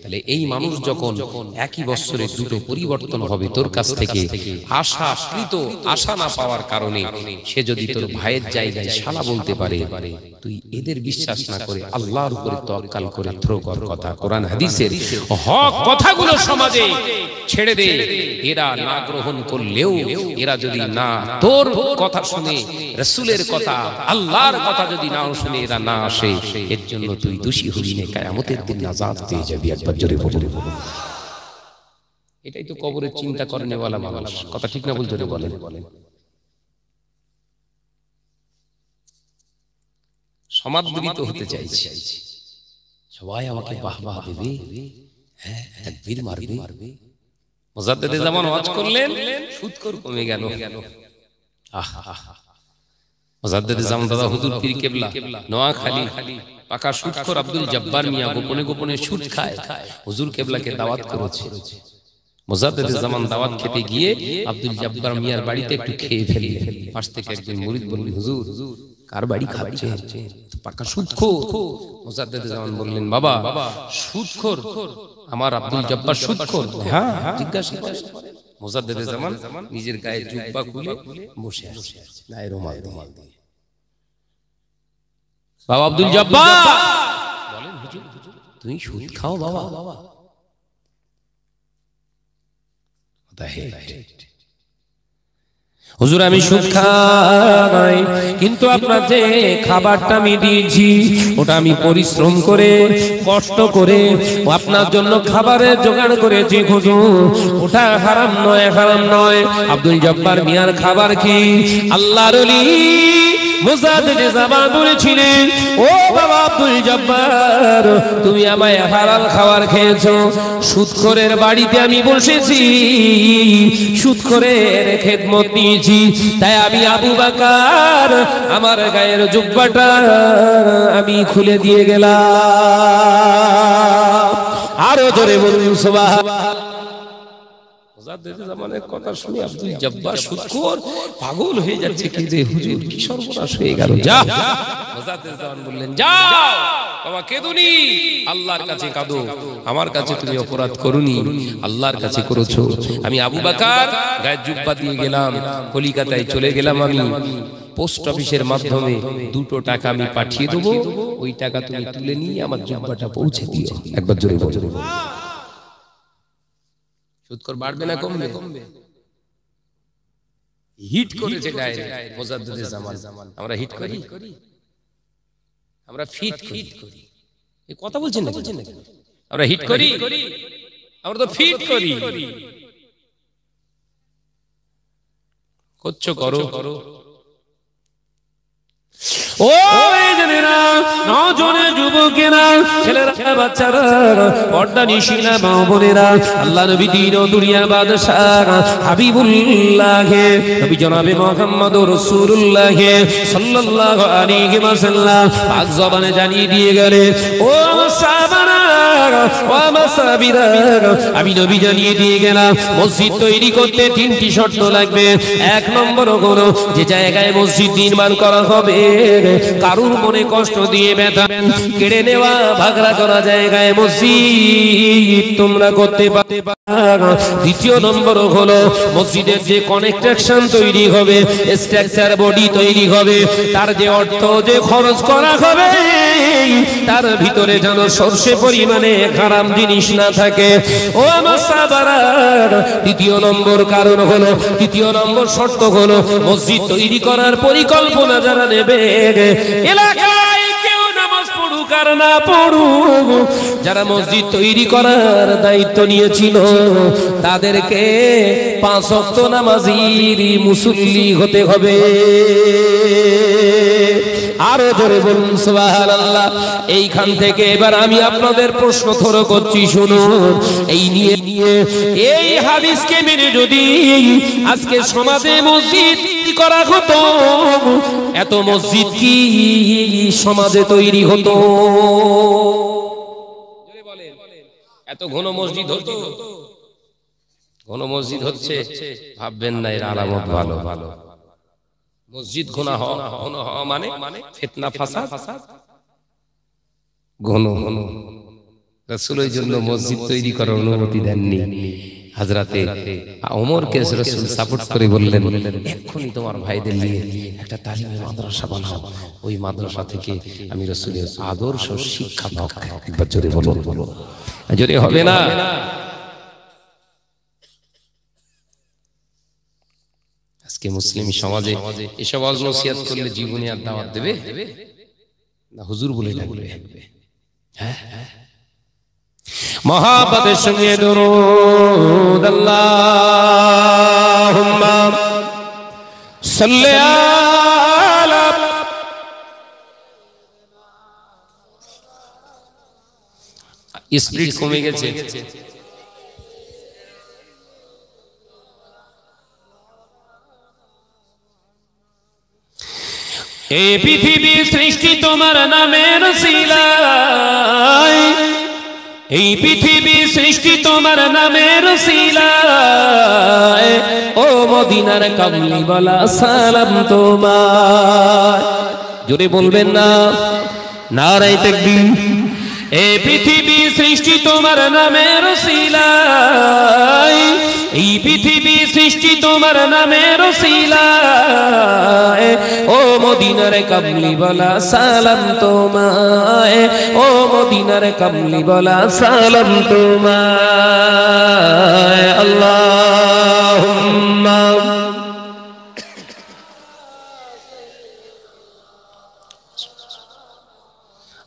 তাহলে এই মানুষ যখন একই বছরে দুটো পরিবর্তন হবে তোর কাছ থেকে, আশা না পাওয়ার কারণে সে যদি তোর ভাইয়ের জায়গায় শালা বলতে পারে, তুই এদের বিশ্বাস না করে আল্লাহর উপরে তাওয়াক্কুল করে থ্রো কর কথা। কোরআন হাদিসের হক কথাগুলো সমাজে ছেড়ে দে। এরা না গ্রহণ করলেও, এরা যদি না তোর কথা শুনে, রাসূলের কথা, আল্লাহর কথা যদি না শুনে, এরা না আসে, এর জন্য তুই দোষী হবি না, কিয়ামতের দিন নাজাত পেয়ে যাবি। একবার জোরে বলুন। এটাই তো কবরের চিন্তা করেন ওয়ালা মানুষ। কথা ঠিক না বল? জোরে বলেন। সমাদৃত হতে চাইছি, সবাই আমাকে বাহবাহ দেবে, হ্যাঁ তাকবীর মারবে। মুজাদ্দিদে জামান ওয়াজ করলেন, সুদখোর কমে গেল। মুজাদ্দিদে জামান দাদা হুজুর পীর কেবলা নোয়াখালী, পাকা সুদখোর আব্দুল জব্বার মিয়া গোপনে গোপনে সুদ খায়। হুজুর কেবলাকে দাওয়াত করেছে। মুজাদ্দিদে জামান দাওয়াত খেতে গিয়ে আব্দুল জব্বার মিয়ার বাড়িতে একটু খেয়ে ফেললেন। পাশ থেকে একজন মুরিদ বললেন, হুজুর কার বাড়ি খাচ্ছে? পাকা সুদখোর। মুজাদ্দিদে জামান বললেন, বাবা সুদখোর আমার আব্দুল জব্বার সুদখোর? হ্যাঁ, জিজ্ঞাসা করে। মুজাদ্দিদে জামান নিজের গায়ে জুব্বা খুলে বসে আছে, গায়ে রুমাল দিয়ে। বাবা আব্দুল জব্বার বলেন, হুজুর তুমি সুদ খাও বাবা? হুজুর আমি সুদ খাই, কিন্তু আপনার যে খাবারটা আমি দিয়েছি ওটা আমি পরিশ্রম করে, কষ্ট করে আপনার জন্য খাবারের জোগাড় করেছি হুজুর, ওটা হারাম নয়, হারাম নয়। আব্দুল জব্বার মিয়ার খাবার কি? আল্লাহর ওলি মুজাদ্দিদে জামান বলেছিলেন, ও বাবা আব্দুল জব্বার, তুমি আমায় হালাল খাবার খেয়েছো। সুদখোরের বাড়িতে আমি বসেছি, সুদখোরের খেদমত নিয়েছি, তাই আমি আবু বকর আমার গায়ের জুব্বাটা আমি খুলে দিয়ে গেলাম। আরো জোরে বলুন সুবহানাল্লাহ। মুজাদ্দিদে জামানের কথা শুনে আব্দুল জব্বার সুদখোর পাগল হয়ে যাচ্ছে, কি যে হুজুর কি সর্বনাশ হয়ে গেল। যা, মুজাদ্দিদে জামান বললেন, যাও বাবা কেঁদুনি, আল্লাহর কাছে কাঁদো। আমার কাছে তুমি অপরাধ করুনি, আল্লাহর কাছে করেছো। আমি আবু বকর গায়ে জুব্বা দিয়ে গেলাম, কলিকাতায় চলে গেলাম। আমি পোস্ট অফিসের মাধ্যমে 2 টাকা আমি পাঠিয়ে দেবো, ওই টাকা তুমি তুলে নিয়ে আমার জুব্বাটা পৌঁছে দিও। একবার জোরে বলো। সুদখোর বাড়বে না কমবে? হিট করেছে গায়ে মুজাদ্দিদে জামান। আমরা হিট করি? আমরা ফিট করি। এই কথা বলছেন না? আমরা হিট করি? আমরা তো ফিট করি। করছো করো। ও এই জনেরা নজনে যুবকেরা, ছেলেরা, বাচ্চারা, পর্দা নিশিনা মা বোনেরা, আল্লাহ নবী দিন ও দুনিয়ার বাদশাহ হাবিবুল্লাহ নবী জনাবে মুহাম্মদুর রাসূলুল্লাহ সাল্লাল্লাহু আলাইহি ওয়াসাল্লাম পাক জবানে জানিয়ে দিয়ে গেলেন, ও আমার সাহাবারা, ও আমার সাহাবীরা, আমি নবী জানিয়ে দিয়ে গেলাম মসজিদ তৈরি করতে তিনটি শর্ত লাগবে। এক নম্বর হলো যে জায়গায় মসজিদ নির্মাণ করা হবে কারুর মনে কষ্ট দিয়ে ব্যথা কেড়ে নেওয়া ভাগড়া করা জায়গায় মসজিদ তোমরা করতে পারবে। দ্বিতীয় নম্বর হলো মসজিদের যে কনস্ট্রাকশন তৈরি হবে, স্ট্রাকচার বডি তৈরি হবে, তার যে অর্থ যে খরচ করা হবে তার ভিতরে যেন সরষে পরিমাণে হারাম জিনিস না থাকে। ও আমার সাহাবারা, দ্বিতীয় নম্বর কারণ হলো, দ্বিতীয় নম্বর শর্ত হলো মসজিদ তৈরি করার পরিকল্পনা যারা নেবে, এলাকায় কেউ নামাজ পড়ুক আর না পড়ুক, যারা মসজিদ তৈরি করার দায়িত্ব নিয়েছিল তাদেরকে 5 ওয়াক্ত নামাজির মুসল্লি হতে হবে। আরো জোরে বলুন সুবহানাল্লাহ। এইখান থেকে এবার আমি আপনাদের প্রশ্ন থরো করছি, শুনুন। এই নিয়ে এই হাদিসকে মেনে যদি আজকে সমাজে মসজিদ করা হতো, এত মসজিদ কি সমাজে তৈরি হতো? এত ঘন মসজিদ হতো? ঘন মসজিদ হচ্ছে, ভাববেন না এর আলামত ভালো ভালো। মসজিদ ঘন হওয়া মানে ফিতনা ফাসাদ ঘন ঘন। রাসূল এই জন্য মসজিদ তৈরি করার অনুমতি দেননি। হযরতে ওমরকে রাসূল সাপোর্ট করে বললেন, এক্ষুনি তোমার ভাইদের নিয়ে একটা তালিমি মাদ্রাসা বানাও, ওই মাদ্রাসা থেকে আমি রাসূলের আদর্শ শিক্ষা পাবো। একবার জোরে বলো, জোরে হবে না? আজকে মুসলিম সমাজে এসব ওয়াজ নসিহত করলে জীবনে আর দাওয়াত দেবে না? হুজুর বলে ডাকবে। হ্যাঁ, মহাব্বতের সঙ্গে দরুদ আল্লাহুম্মা সাল্লি আলা। স্পিরিট কমে গেছে। এই পৃথিবী সৃষ্টি তোমার নামের উসিলায়, এই পৃথিবী সৃষ্টি তোমার নামের উসিলায়, ও মদিনার কামলি ওয়ালা সালাম তোমার। জোরে বলবেন না? নারায়ে তাকবীর। এই পৃথিবী সৃষ্টি তোমার নামের উসিলায়, এই পৃথিবী সৃষ্টি তোমার নামের উসিলায়, ও মদিনার কামলি ওয়ালা সালাম তোমায়, ও মদিনার কামলি ওয়ালা সালাম তোমায়। আল্লাহুম্মা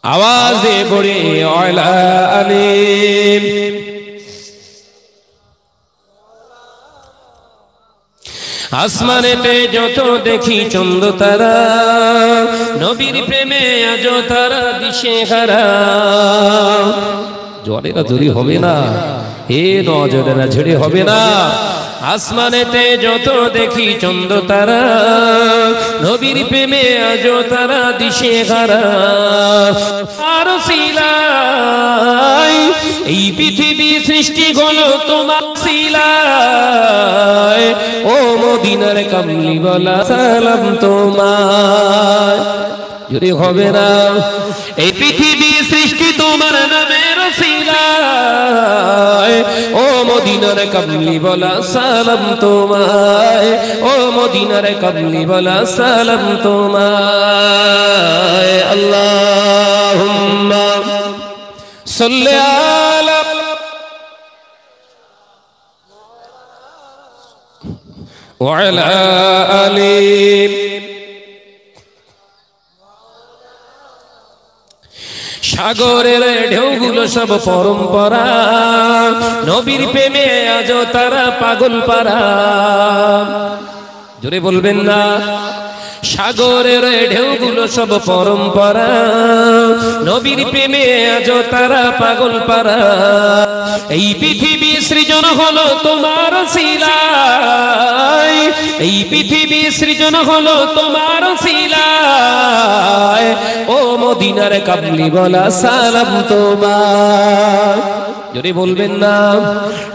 আওয়াজ দিয়ে পড়ে আলা আলিম। আসমানেতে যত দেখি চন্দ্র তারা, নবীর প্রেমে আজ তারা দিশে হারা। জোরেরা জোরে হবে না? হে নজরেরা ঝেড়ে হবে না? আসমানেতে যত দেখি চন্দ্র তারা, নবীর প্রেমে আজ তারা দিশে হারা। আর সিলাই এই পৃথিবী সৃষ্টি হলো তোমার সিলাই, ও মদিনার কামলি ওয়ালা সালাম তোমার। যদি হবে না? এই পৃথিবী সৃষ্টি তোমার নামের উসিলায়, ও মদিনার কামলি ওয়ালা সালাম তোমায়, ও মদিনার কামলি ওয়ালা সালাম তোমায়। আল্লাহুম্মা সাল্লি আলা ওয়া আলা আলি। সাগরের ঢেউগুলো সব পরম্পরা, নবীর প্রেমে আজ তারা পাগল পারা। জোরে বলবেন না? সাগরের ঢেউগুলো সব পরম্পরা, নবীর প্রেমে আজও তারা পাগল পারা। এই পৃথিবী সৃজন হলো তোমার শিলায়, এই পৃথিবী সৃজন হলো তোমার শিলায়, ও মদিনার কামলি বলা সালাম তোমার। যদি বলবেন না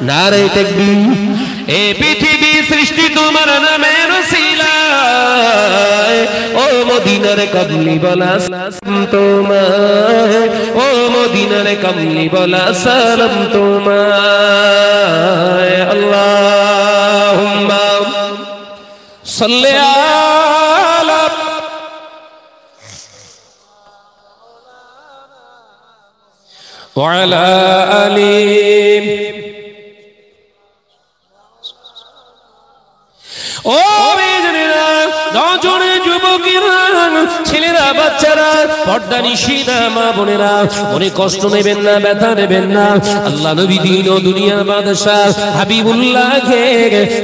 নারে তাকবীর। এই পৃথিবী সৃষ্টি তোমার নামের শিলায়, ও মদিনার কামলি বলা সালাম তোমার, ও মদিনার কামলি বলা সালাম তোমার। আল্লাহুম্মা সাল্লি আলা ওয়া আলা আলি ও মেয়েরা, নজরে যুবকেরা, ছেলেরা, বাচ্চারা, পর্দা নিশিনা মা বোনেরা, মনে কষ্ট নেবেন না, ব্যথা নেবেন না। আল্লাহ নবী দিন ও দুনিয়ার বাদশাহ হাবিবুল্লাহকে,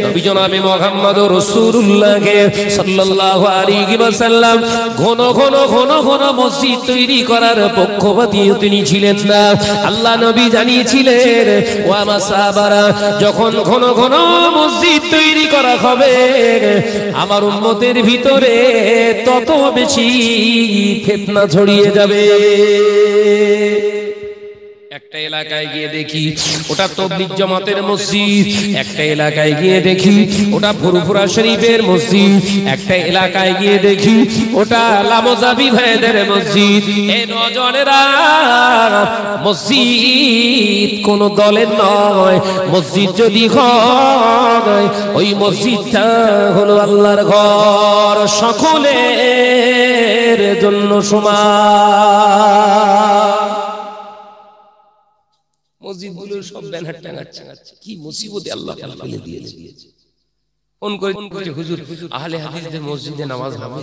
নবী জনাবে মুহাম্মদ রাসূলুল্লাহকে সাল্লাল্লাহু আলাইহি ওয়াসাল্লাম ঘন ঘন ঘন ঘন মসজিদ তৈরি করার পক্ষপাতী তিনি ছিলেন না। আল্লাহ নবী জানিয়েছিলেন, ও আমার সাহাবারা, যখন ঘন ঘন মসজিদ তৈরি করা হবে, আমার উম্মতের ভিতরে তত বেশি ফিতনা ছড়িয়ে যাবে। একটা এলাকায় গিয়ে দেখি ওটা তাবলীগ জামাতের মসজিদ, একটা এলাকায় গিয়ে দেখি ওটা ফুরফুরা শরীফের মসজিদ, একটা এলাকায় গিয়ে দেখি ওটা লামজাবি ভাইদের মসজিদ। এই নজনেরা, মসজিদ কোন দলের নয়, মসজিদ যদি হয় ওই মসজিদটা হলো আল্লাহর ঘর, সকলের জন্য সমান। মসজিদগুলো সব ব্যানার টাঙাচ্ছে, কি মুসিবতে আল্লাহ ফেলে দিয়েছে। ফোন করে হুজুর, আহলে হাদিসদের মসজিদে নামাজ হবে?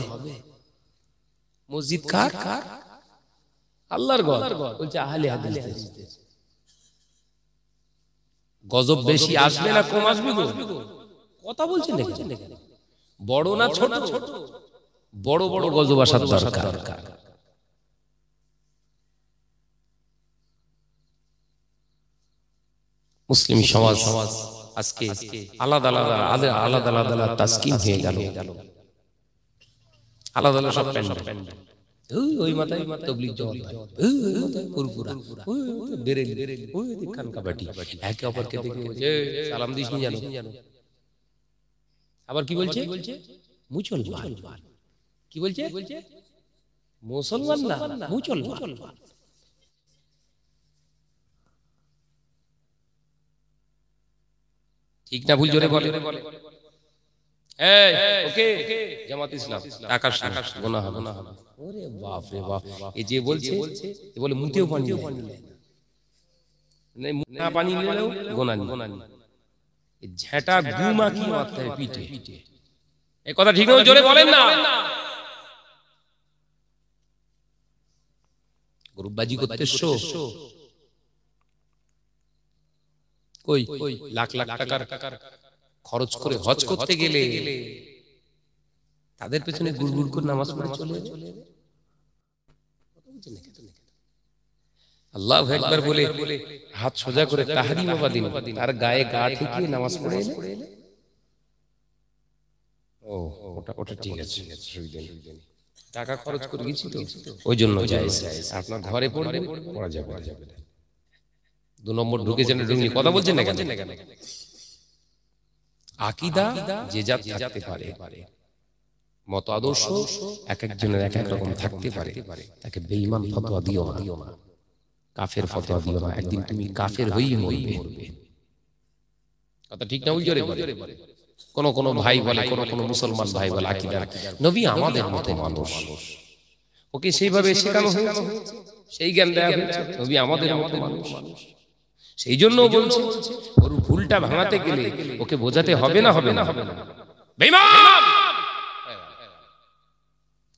মসজিদ কার? আল্লাহর ঘর। বলছে আহলে হাদিসদের। গজব বেশি আসবে না কম আসবে গো? কথা বলছেন নাকি? বড় না ছোট? বড় বড় গজব আসার দরকার। মুসলিম সমাজ আজকে আলাদা আলাদা তাসকিন হয়ে গেল, আলাদা আলাদা সব প্যান্ডেল। ওই মাথায় তাবলীগ জামাত ভাই, ওই মাথায় ফুরফুরা, ওই বেরেলি, ওই খান কাবাটি, একে অপরকে দেখে বলছে সালাম দিস নি জানো। আবার কি বলছে? মুসলমান। কি বলছে? মুসলমান না, মুসলমান। ঠিক না ভুল জোরে বলে? এই ওকে জামাত ইসলাম আকাশ গোনা হবে। ওরে বাপ রে বাপ, এই যে বলছে এ বলে মুতেও পানি নেই, না পানি নিলেও গোনা নেই। এই ঝেঁটা গুমা কি মারতে হয় পিঠে। এই কথা ঠিক না জোরে বলেন না। গ্রুপবাজি করতেছো, কই লাখ লাখ টাকার খরচ করে হজ করতে গেলে তাদের পেছনে গুড়গুড় করে নামাজ পড়ে চলে আল্লাহু আকবার বলে হাত সোজা করে তাহরিমা বাদিন তার গায়ে গা ঠেকিয়ে নামাজ পড়ে এলে, ও ওটা ঠিক আছে, টাকা খরচ করে গেছি তো ওই জন্য জায়েজ। আপনার ঘরে পড়বেন, পড়া যাবে। 2 নম্বর ঢুকেছেন, ঢুকনি কথা বলছেন না কেন? আকীদা যে যা থাকতে পারে, মত আদর্শ এক একজনের এক এক রকম থাকতে পারে, তাকে বেঈমান ফতোয়া দিও না, কাফের ফতোয়া দিও না, একদিন তুমি কাফের হয়েই মরবে। কথা ঠিক না উল্জরে বলে? কোন ভাই বলে, কোন মুসলমান ভাই বলে আকীদা নবী আমাদের মতো মানুষ, ওকে সেইভাবে শেখানো হয়েছে, সেই জ্ঞান দেয়া হয়েছে, নবী আমাদের মতো মানুষ। সেই জন্য বলছি ওর ভুলটা ভাঙাতে গেলে ওকে বোঝাতে হবে না বেঈমান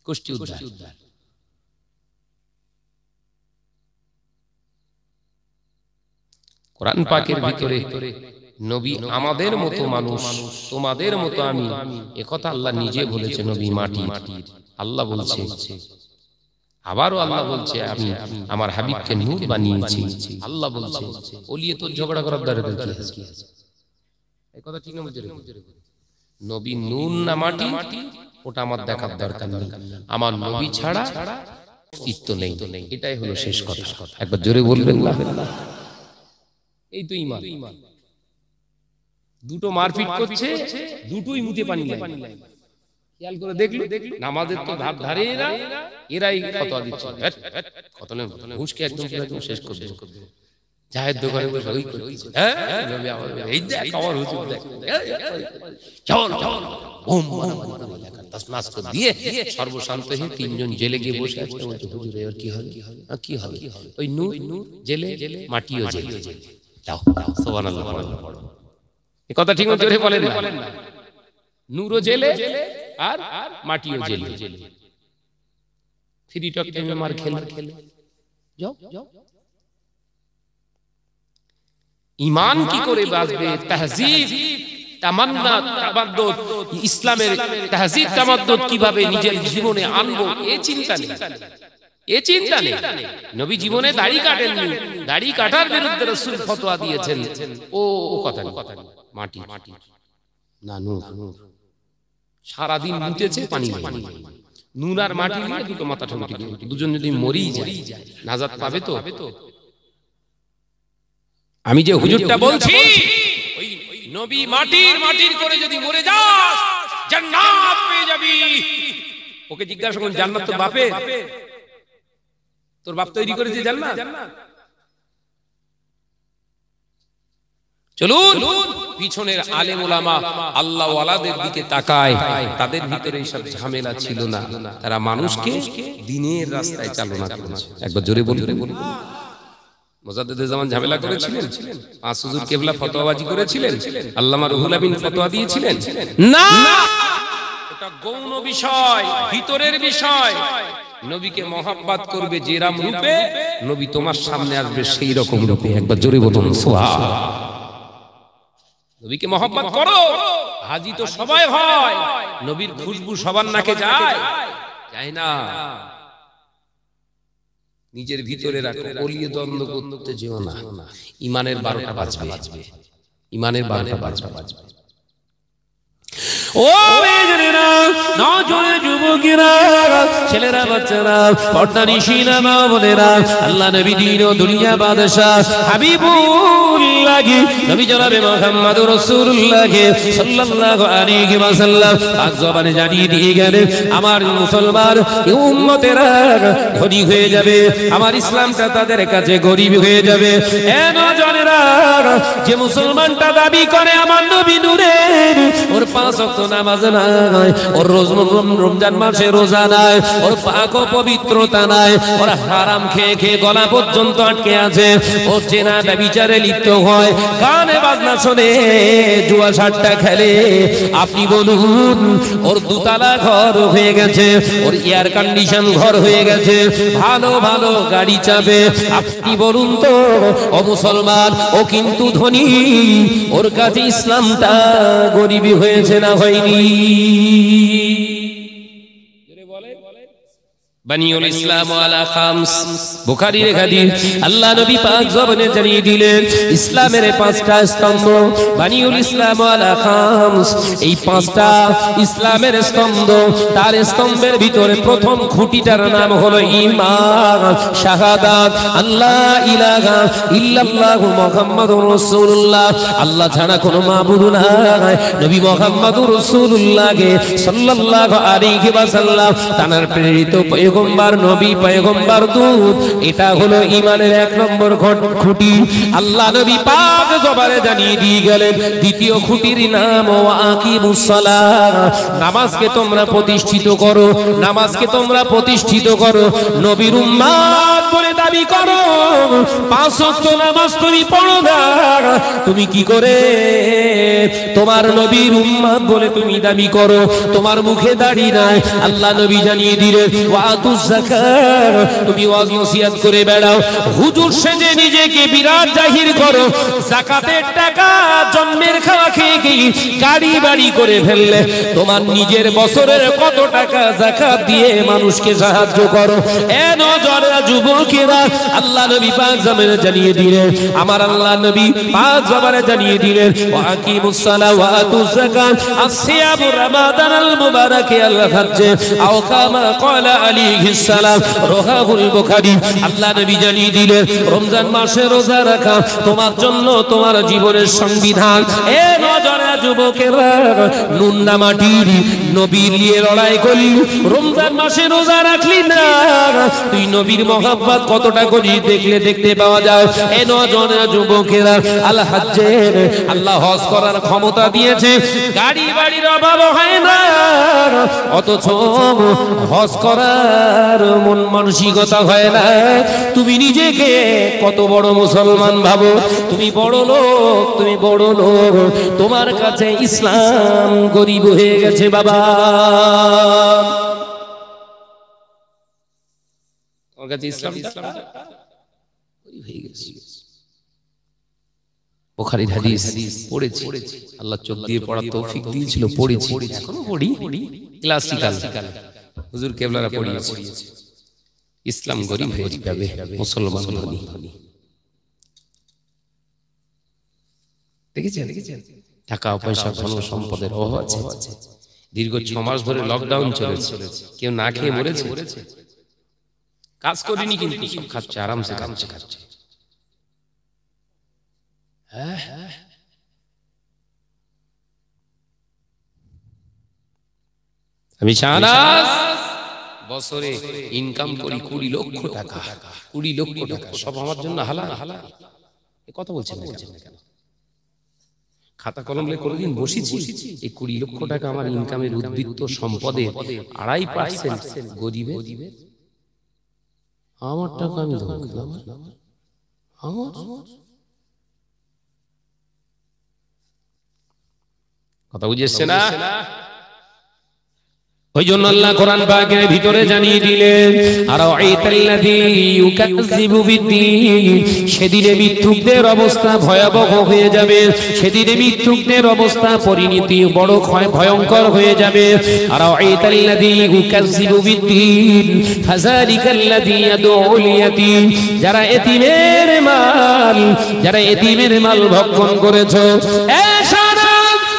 কুষ্টি উদ্ধার। কোরআন পাকের ভিতরে নবী আমাদের মতো মানুষ, তোমাদের মতো আমি, একথা আল্লাহ নিজে বলেছে। নবী মাটি, আল্লাহ বলছে। আবারও আল্লাহ বলছে আমি আমার হাবিবকে নূর বানিয়েছি। আল্লাহ বলছে ওলিয়ে তোর ঝগড়া করার দরকার কি আছে? এই কথা ঠিক না? নবী নূর না মাটি, ওটা আমার দেখার দরকার নেই। আমার নবী ছাড়া অস্তিত্ব নেই, এটাই হলো শেষ কথা। একবার জোরে বলবেন না? এই তো ঈমান। দুটো মারপিট করছে, দুটোই মুখে পানি নাই। খেয়াল করে দেখলো, নামাজের তো ধার ধারে না, এরাই ফতোয়া দিচ্ছে। কত নেন ঘুষকে একদম শেষ করে দেবে। চায়ের দোকানে বসে ওই করছে, এই দেখ আমার হুজুর দেখ, চল চল ওম তসমাস করে দিয়ে সর্বশান্ত হয়ে তিনজন জেলে গিয়ে বসে আছে। বলছে হুজুর এর কি হবে? কি হবে? ওই নূর জেলে, মাটিও জেলে। যাও সুবহানাল্লাহ পড়ো। এই কথা ঠিক মতো জোরে বলেন না? নূরও জেলে আর মাটিও জেলে। থ্রি টক টাইমে মার খেলে যাও। ঈমান কি করে বাঁচবে? তাহজিব, তামান্না, তাবাদ্দুদ, ইসলামের তাহজিব তামাদ্দুদ কিভাবে নিজের জীবনে আনবো, এই চিন্তা নেই। নবী জীবনে দাড়ি কাটেননি, দাড়ি কাটার বিরুদ্ধে রাসূল ফতোয়া দিয়েছেন। ও কথা মাটি না নূর। সারাদিন মুতেছে, পানি নেই। নুন আর মাটি নিয়ে দুটো মাথা ঠুকে দুজন যদি মরেই যায়, নাজাত পাবে তো? আমি যে হুজুরটা বলছি, ওই নবী মাটির করে যদি মরে যাস জান্নাত পেয়ে যাবি। ওকে জিজ্ঞাসা করুন, জান্নাত তো বাপে, তোর বাপ তৈরি করেছে জান্নাত? চলুন পিছনের আলেম ওলামা আল্লাহ ওয়ালাদের দিকে তাকায়, তাদের ভিতরে এইসব ঝামেলা ছিল না। তারা মানুষকে দ্বীনের রাস্তায় চালনা করেছে। একবার জোরে বলি। মুজাদ্দিদে জামান ঝামেলা করেছিলেন? পাঁচ হুজুর কেবলা ফতোয়াবাজি করেছিলেন? আল্লামা রুহুল আমিন ফতোয়া দিয়েছিলেন? না, এটা গৌণ বিষয়, ভিতরের বিষয়। নবীকে মহব্বত করবে যেরাম রূপে, নবী তোমার সামনে আসবে সেই রকম রূপে। একবার জোরে বলুন সুবহানাল্লাহ। নবীকে মহব্বত করো। হাজি তো সবাই হয়, নবীর খুশবু সবার নাকে যায় না। নিজের ভিতরে রাখো, ওলিয়ে দ্বন্দ্ব করতে যেও না। ঈমানের 12টা বাজবে, ঈমানের 12টা বাজবে। ও মেয়েরা, নজরে যুবকেরা, ছেলেরা, বাচ্চারা, পর্দানিশীনা মা বোনেরা, আল্লাহ নবী দিন ও দুনিয়া বাদশা হাবিবুল্লাহ নবী জনাবে মুহাম্মদুর রাসূলুল্লাহ সাল্লাল্লাহু আলাইহি ওয়াসাল্লাম আজ জবানে জানিয়ে দিয়ে গেলেন, আমার মুসলমান উম্মতেরা ধনী হয়ে যাবে, আমার ইসলামটা তাদের কাছে গরিব হয়ে যাবে। এ নজরেরা, যে মুসলমানটা দাবি করে আমার নবী নূরের, ওর 5 ওয়াক্ত নামাজ নাই, ওর রমজান মাসে রোজা নাই, ওর পাক ও পবিত্রতা নাই, ওর হারাম খেয়ে খেয়ে গলা পর্যন্ত আটকে আছে, ও জেনা ব্যভিচারে লিপ্ত হয়, গানে বাজনা শোনে, জুয়া সাট্টা খেলে। আপনি বলুন, ওর দুতলা ঘর হয়ে গেছে, ওর এয়ার কন্ডিশন ঘর হয়ে গেছে, ভালো ভালো গাড়ি চাবে। আপনি বলুন তো, ও মুসলমান, ও কিন্তু ধনী, ওর কাছে ইসলামটা গরিবী হয়েছে না হয়নি? বানিউল ইসলাম আলা খামস, বুখারীর হাদিস। আল্লাহ নবী পাক জবানে জানিয়ে দিলেন, ইসলামের 5টা স্তম্ভ। বানিউল ইসলাম আলা খামস, এই 5টা ইসলামের স্তম্ভ। তার স্তম্ভের ভিতরে প্রথম খুঁটিটার নাম হলো ঈমান, শাহাদাত আল্লাহ ইলাহা ইল্লাল্লাহু মুহাম্মাদুর রাসূলুল্লাহ, আল্লাহ ছাড়া কোনো মাবুদ নাই। নবী মুহাম্মাদুর রাসূলুল্লাহ সাল্লাল্লাহু আলাইহি ওয়াসাল্লাম তার প্রেরিত পয়গম্বর, নবী, পয়গম্বর দূত। এটা হলো ঈমানের 1 নম্বর খুঁটি। আল্লাহ নবী পাক জবানে জানিয়ে দিয়ে গেলেন, দ্বিতীয় খুঁটির নাম ওয়াকিমুস সালাহ, নামাজকে তোমরা প্রতিষ্ঠিত করো, নামাজকে তোমরা প্রতিষ্ঠিত করো। নবীর উম্মত বলে দাবি করো, 5 ওয়াক্ত নামাজ তুমি পড়ো না, তুমি কি করে তোমার নবীর উম্মত বলে তুমি দাবি করো? তোমার মুখে দাড়ি নাই, আল্লাহ নবী জানিয়ে দিলেন ওয়াতুজ যাকাত, তুমি ওয়াজ নসিহত করে বেড়াও, হুজুর সেজে নিজেকে বিরাট জাহির করো, যাকাতের টাকা জন্মের খাওয়া খেয়ে খেয়ে গাড়ি বাড়ি করে ফেললে, তোমার নিজের বছরের কত টাকা যাকাত দিয়ে মানুষকে সাহায্য করো। এ নজরা যুবকেরা, আল্লাহ নবী পাক জামানে জানিয়ে দিলেন, আমার আল্লাহ নবী পাক জামানে জানিয়ে দিলেন ওয়াকিমুস সালাহ ওয়া আতুজ যাকাত আসিয়ামু রমাদানাল মুবারাক আল হজ্জ আও কামা ক্বালা আলাইহিস সালাম, রাওয়াহুল বুখারী। আল্লাহ নবী জানিয়ে দিলেন রমজান মাসে রোজা রাখা তোমার জন্য তোমার জীবনের সংবিধান। এ নজরা যুবকেরা, নুন না মাটির নবীর নিয়ে লড়াই করলি, রমজান মাসে রোজা রাখলি না, তুই নবীর মহব্বত কতটা করি দেখলে দেখতে পাওয়া যায়। এ নজরা যুবকেরা, আল হজ্জের আল্লাহ হজ করার ক্ষমতা দিয়েছে, গাড়ি বাড়ির অভাব হয় না, অথচ হজ করার মন মানসিকতা হয় না। তুমি নিজেকে কত বড় মুসলমান ভাবো, তুমি বড় লোক, তুমি বড় লোক, তোমার কাছে ইসলাম গরিব হয়ে গেছে বাবা। তোমার কাছে ইসলাম হয়ে গেছে। বুখারীর হাদিস পড়েছি, আল্লাহ চোখ দিয়ে পড়ার তৌফিক দিয়েছিল, পড়েছি, এখনো পড়ি, ক্লাসিক্যাল হুজুর কেবলারা পড়িয়েছে। ইসলাম গরিব হয়ে যাবে, মুসলমান ধনী। দেখেছেন টাকা পয়সা ধন সম্পদের অভাব আছে। দীর্ঘ 6 মাস ধরে লকডাউন চলেছে, কেউ না খেয়ে মরেছে, কাজ করিনি কিন্তু সব খাচ্ছে, আরামসে খাচ্ছে। আমি শাহনাজ বছরে ইনকাম করি 20 লক্ষ টাকা, 20 লক্ষ টাকা, সব আমার জন্য হালাল। এ কথা বলছেন না কেন? খাতা কলম নিয়ে কোনদিন বসেছি? এই 20 লক্ষ টাকা আমার ইনকামের উদ্বৃত্ত সম্পদের 2.5% গরিবে। আমার টাকা আমি দেবো, আমার কথা বুঝেছে না? ওই জন্য আল্লাহ কোরআন পাকের ভিতরে জানিয়ে দিলেন আরাআইতাল্লাযী ইউকাযযিবু বিদ্দীন, সেদিনে মিথ্যুকদের অবস্থা ভয়াবহ হয়ে যাবে, সেদিনে মিথ্যুকদের অবস্থা পরিণতি বড় ভয়ঙ্কর হয়ে যাবে। আরাআইতাল্লাযী ইউকাযযিবু বিদ্দীন ফাযালিকাল্লাযী ইয়াদউল ইয়াতীম, যারা এতিমের মাল ভক্ষণ করেছো।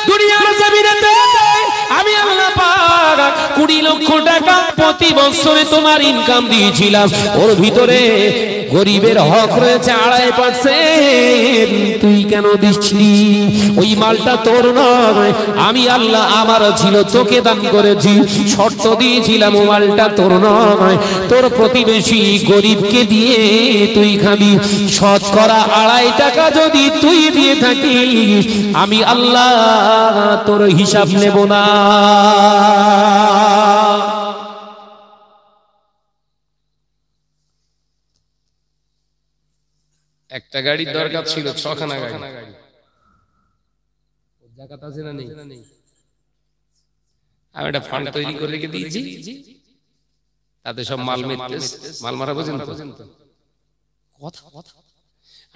দুনিয়ার জমিনেতে আমি আল্লাহ পাক 20 লক্ষ টাকা প্রতি বছরে তোমার ইনকাম দিয়েছিলাম, ওর ভিতরে গরিবের হক রয়েছে 2.5%, তুই কেন দিচ্ছিলি? ওই মালটা তোর নয়, আমি আল্লাহ আমার ছিল, তোকে দান করেছি, শর্ত দিয়েছিলাম ও মালটা তোর নয়, তোর প্রতিবেশী গরিবকে দিয়ে তুই খাবি। শতকরা 2.5 টাকা যদি তুই দিয়ে থাকিস, আমি আল্লাহ তোর হিসাব নেব না। একটা গাড়ির দরকার ছিল 6খানা গাড়ি, জাকাত আছে না নেই? আমি একটা ফান্ড তৈরি করে রেখে দিয়েছি, তাতে সব মাল মারা বোঝেন তো কথা।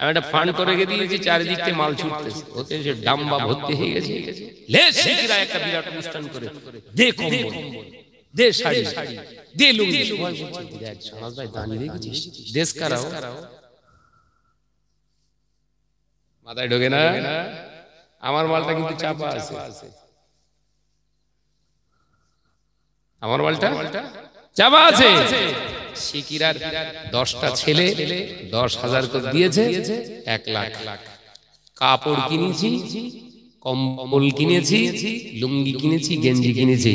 আমি একটা ফান্ড করে রেখে দিয়েছি, চারিদিক থেকে মাল ছুটতেছে, ওতে যে ডাম্বা ভর্তি হয়ে গেছে। শিখরা একটা বিরাট অনুষ্ঠান করে, দে কম্বল, দে শাড়ি, দে লুঙ্গি, সবাই বলছে দেখ শাহনাজ ভাই দানি দেখেছিস, দেশ কারাও মাথায় ঢোকে না। আমার মালটা কিন্তু চাপা আছে, আমার মালটা চাপা আছে। শিকিরার 10টা ছেলে 10,000 করে দিয়েছে, 1 লাখ। কাপড় কিনেছি, কম্বল কিনেছি, লুঙ্গি কিনেছি, গেঞ্জি কিনেছি,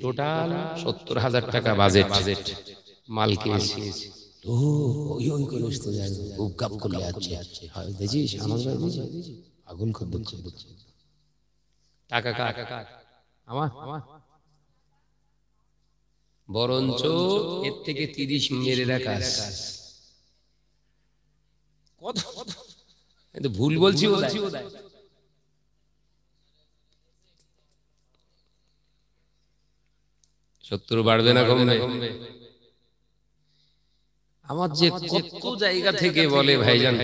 টোটাল 70,000 টাকা বাজেট মাল কিনেছি। বরঞ্চ এর থেকে 30 মেরে রাখা, কিন্তু ভুল বলছি ও দেয়। শত্রু বাড়বে না কমবে? আমার যে কত জায়গা থেকে বলে ভাইজান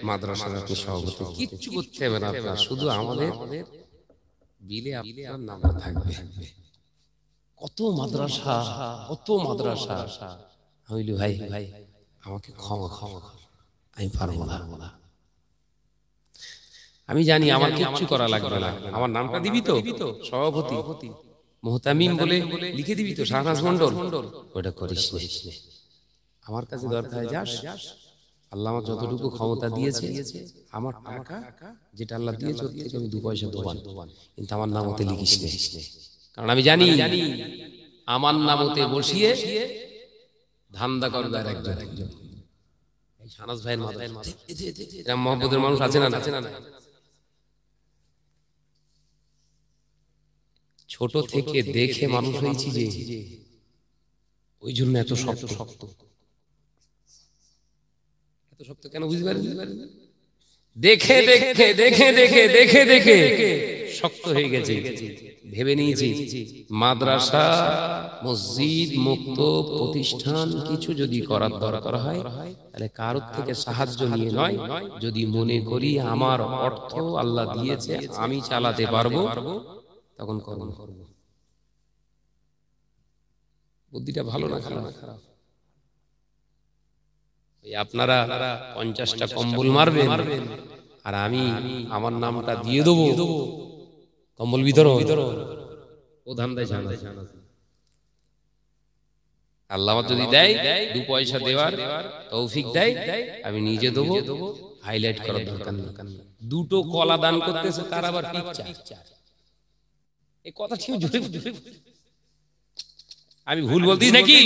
মাদ্রাসার আপনি সভাপতি, কিচ্ছু করতে হবে না আপনার, শুধু আমাদের বিলে আপনার নাম থাকবে। কত মাদ্রাসা, কত মাদ্রাসা। আমি বলি ভাই ভাই আমাকে ক্ষমা ক্ষমা, আমি পারবো না। আমি জানি আমার কিচ্ছু করা লাগবে না, আমার নামটা দিবি তো সভাপতি মোহতামিম বলে লিখে দিবি তো, শাহনাজ মন্ডল, ওটা করিস না। আমার কাছে দরকার যাস, আল্লাহ আমার যতটুকু ক্ষমতা দিয়েছে, আমার টাকা যেটা আল্লাহ দিয়েছে ওর থেকে আমি 2 পয়সা দেব, কিন্তু আমার নাম ওতে লিখিস না। কারণ আমি জানি আমার নাম ওতে বসিয়ে ধান্দা করবে আর একজন। এই শাহনাজ ভাইয়ের মাথায় এরকম মহব্বতের মানুষ আছে না? ছোট থেকে দেখে মানুষ হয়েছি যে, ওই জন্য এত শক্ত। এত শক্ত কেন বুঝতে পারেন? দেখে দেখে দেখে দেখে দেখে দেখে শক্ত হয়ে গেছে। ভেবে নিয়েছি মাদ্রাসা মসজিদ মুক্ত প্রতিষ্ঠান কিছু যদি করার দরকার হয়, তাহলে কারোর থেকে সাহায্য নিয়ে নয়, যদি মনে করি আমার অর্থ আল্লাহ দিয়েছে আমি চালাতে পারবো, তখন করব। বুদ্ধিটা ভালো না খারাপ? আপনারা 50টা কম্বল মারবেন আর আমি আমার নামটা দিয়ে দেবো কম্বল বিতরণ। ও ধান্দায় জানা আল্লাহ আমার যদি দেয় 2 পয়সা দেওয়ার তৌফিক দেয়, আমি নিজে দেবো, হাইলাইট করার দরকার নেই। 2টো কলা দান করতেছে, তার আবার পিকচার। এই কথা ঠিক জোরে আমি ভুল বলতেছি নাকি?